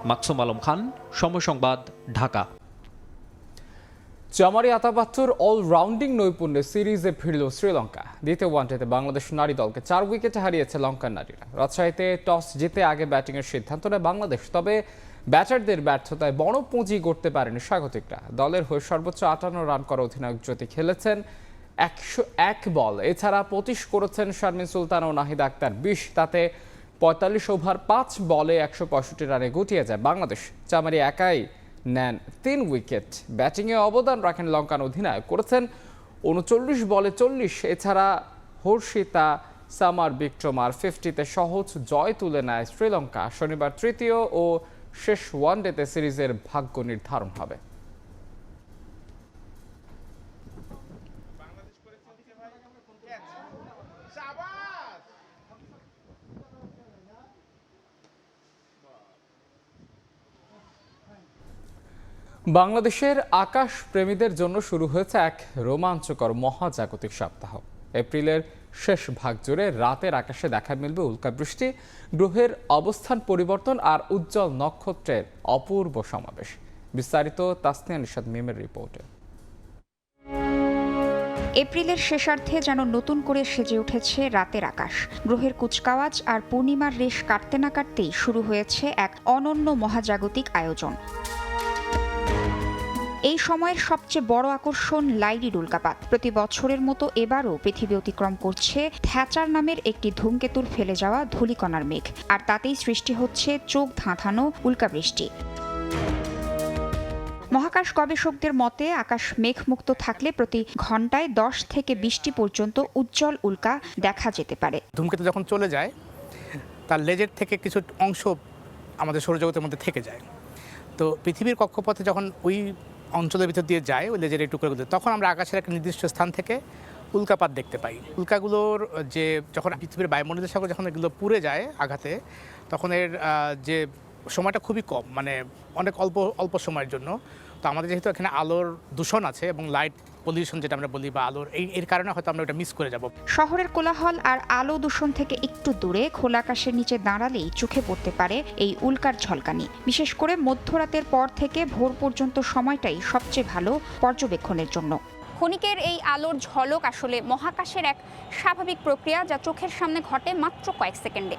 S12: মাকসুম আলম খান, সময় সংবাদ, ঢাকা।
S1: চামারি আতাপাত্তর অলরাউন্ডিং নৈপুণ্যে সিরিজে ফিরল শ্রীলঙ্কা। দ্বিতীয় ওয়ানডেতে বাংলাদেশ নারী দলকে 4 উইকেটে হারিয়েছে লঙ্কান নারীরা। রাজশাহীতে টস জিতে আগে ব্যাটিংয়ের সিদ্ধান্ত নেয় বাংলাদেশ। তবে ব্যাটারদের ব্যর্থতায় বড় পুঁজি গড়তে পারেনি স্বাগতিকরা। দলের হয়ে সর্বোচ্চ 58 রান করা অধিনায়ক জ্যোতি খেলেছেন 101 বল। এছাড়া 25 করেছেন শারমিন সুলতান ও নাহিদ আক্তার 20। তাতে 45 ওভার 5 বলে 165 রানে গুটিয়ে যায় বাংলাদেশ। চামারি একাই নেন 3 উইকেট। ব্যাটিংয়ে অবদান রাখেন লঙ্কান অধিনায়ক, করেছেন 39 বলে 40। এছাড়া হর্ষিতা সামার বিক্রমার 50-তে সহজ জয় তুলে নেয় শ্রীলঙ্কা। শনিবার তৃতীয় ও শেষ ওয়ানডেতে সিরিজের ভাগ্য নির্ধারণ হবে। বাংলাদেশের আকাশ প্রেমীদের জন্য শুরু হয়েছে এক রোমাঞ্চকর মহাজাগতিক সপ্তাহ। এপ্রিলের শেষ ভাগ জুড়ে রাতের আকাশে দেখা মিলবে উল্কাবৃষ্টি, গ্রহের অবস্থান পরিবর্তন আর উজ্জ্বল নক্ষত্রের অপূর্ব সমাবেশ। বিস্তারিত তাসনিয়া নিশাদ মিমের রিপোর্টে।
S13: এপ্রিলের শেষার্ধে যেন নতুন করে সেজে উঠেছে রাতের আকাশ। গ্রহের কুচকাওয়াজ আর পূর্ণিমার রেশ কাটতে না কাটতেই শুরু হয়েছে এক অনন্য মহাজাগতিক আয়োজন। এই সময়ের সবচেয়ে বড় আকর্ষণ লাইরিড উল্কাপাত। প্রতি বছরের মতো এবারও পৃথিবী অতিক্রম করছে থ্যাচার নামের একটি ধূমকেতুর ফেলে যাওয়া ধূলিকণার মেঘ, আর তাতেই সৃষ্টি হচ্ছে চোখ ধাঁধানো উল্কাবৃষ্টি। মহাকাশ গবেষকদের মতে আকাশ মেঘমুক্ত থাকলে প্রতি ঘন্টায় 10 থেকে 20টি পর্যন্ত উজ্জ্বল উল্কা দেখা যেতে পারে।
S14: ধূমকেতু যখন চলে যায় তার লেজের থেকে কিছু অংশ আমাদের সৌরজগতের মধ্যে থেকে যায়। তো পৃথিবীর কক্ষপথে যখন ওই অঞ্চলের ভিতর দিয়ে যায় ওই লেজের এই টুকরোগুলো, তখন আমরা আকাশের একটা নির্দিষ্ট স্থান থেকে উল্কাপাত দেখতে পাই। উল্কাগুলোর যে যখন পৃথিবীর বায়ুমণ্ডলের সাথে যখন এগুলো পুড়ে যায় আঘাতে, তখন এর যে সময়টা খুবই কম, অনেক অল্প সময়ের জন্য। তো আমাদের যেহেতু এখানে আলোর দূষণ আছে এবং লাইট পলিউশন যেটা আমরা বলি বা আলোর এর কারণে হয়তো আমরা ওটা মিস করে যাব।
S13: শহরের কোলাহল আর আলো দূষণ থেকে একটু দূরে খোলা আকাশের নিচে দাঁড়ালেই চোখে পড়তে পারে এই উল্কার ঝলকানি। বিশেষ করে মধ্যরাতের পর থেকে ভোর পর্যন্ত সময়টাই সবচেয়ে ভালো পর্যবেক্ষণের জন্য।
S22: ক্ষণিকের এই আলোর ঝলক আসলে মহাকাশের এক স্বাভাবিক প্রক্রিয়া, যা চোখের সামনে ঘটে মাত্র কয়েক সেকেন্ডে।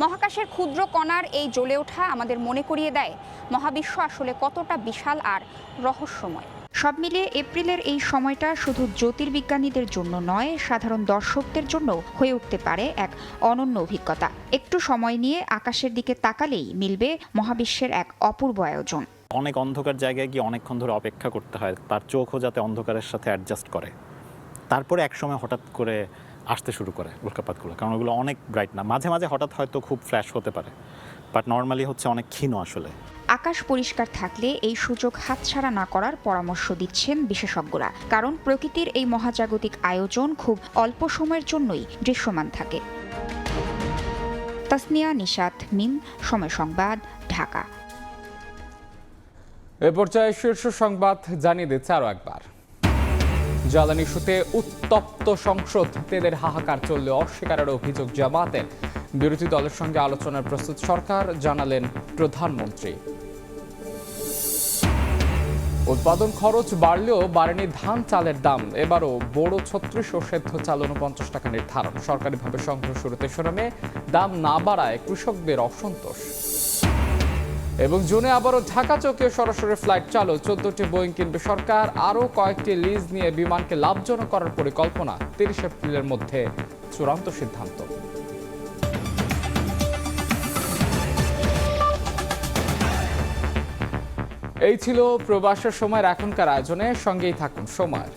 S22: মহাকাশের ক্ষুদ্র কণার এই জ্বলে ওঠা আমাদের মনে করিয়ে দেয় মহাবিশ্ব আসলে কতটা বিশাল আর রহস্যময়।
S13: সব মিলিয়ে এপ্রিলের এই সময়টা শুধু জ্যোতির্বিজ্ঞানীদের জন্য নয়, সাধারণ দর্শকদের জন্য হয়ে উঠতে পারে এক অনন্য অভিজ্ঞতা। একটু সময় নিয়ে আকাশের দিকে তাকালেই মিলবে মহাবিশ্বের এক অপূর্ব আয়োজন।
S8: অনেক অন্ধকার জায়গায় গিয়ে অনেকক্ষণ ধরে অপেক্ষা করতে হয়, তার চোখও যাতে অন্ধকারের সাথে অ্যাডজাস্ট করে। তারপরে একসময় হঠাৎ করে আসতে শুরু করে উল্কাপাতগুলো, কারণ ওগুলো অনেক ব্রাইট না। মাঝে মাঝে হঠাৎ হয়তো খুব ফ্ল্যাশ হতে পারে, বাট নর্মালি হচ্ছে অনেক ক্ষীণ আসলে।
S13: আকাশ পরিষ্কার থাকলে এই সুযোগ হাতছাড়া না করার পরামর্শ দিচ্ছেন বিশেষজ্ঞরা, কারণ প্রকৃতির এই মহাজাগতিক আয়োজন খুব অল্প সময়ের জন্যই দৃশ্যমান থাকে। তাসনিয়া নিশাত, মিম, সময় সংবাদ, ঢাকা।
S1: এ পর্যায়ে শীর্ষ সংবাদ জানিয়ে দিচ্ছে আরও একবার। জ্বালানি ইস্যুতে উত্তপ্ত সংসদ, তেলের হাহাকার চললে অস্বীকারের অভিযোগ জামায়াতের। বিরোধী দলের সঙ্গে আলোচনার প্রস্তুত সরকার, জানালেন প্রধানমন্ত্রী। উৎপাদন খরচ বাড়লেও বাড়েনি ধান চালের দাম। এবারও বড় 36 ও সেদ্ধ চাল 49 টাকা নির্ধারণ। সরকারিভাবে সংগ্রহ শুরু 3রা মে, দাম না বাড়ায় কৃষকদের অসন্তোষ। এবং জুনে আবারও ঢাকা চৌকিয়ে সরাসরি ফ্লাইট চালু। 14টি বোয়িং কিনবে সরকার। আরও কয়েকটি লিজ নিয়ে বিমানকে লাভজনক করার পরিকল্পনা। 30 এপ্রিলের মধ্যে চূড়ান্ত সিদ্ধান্ত। এই ছিল প্রবাসের সময়ের এখনকার আয়োজনে। সঙ্গেই থাকুন সময়।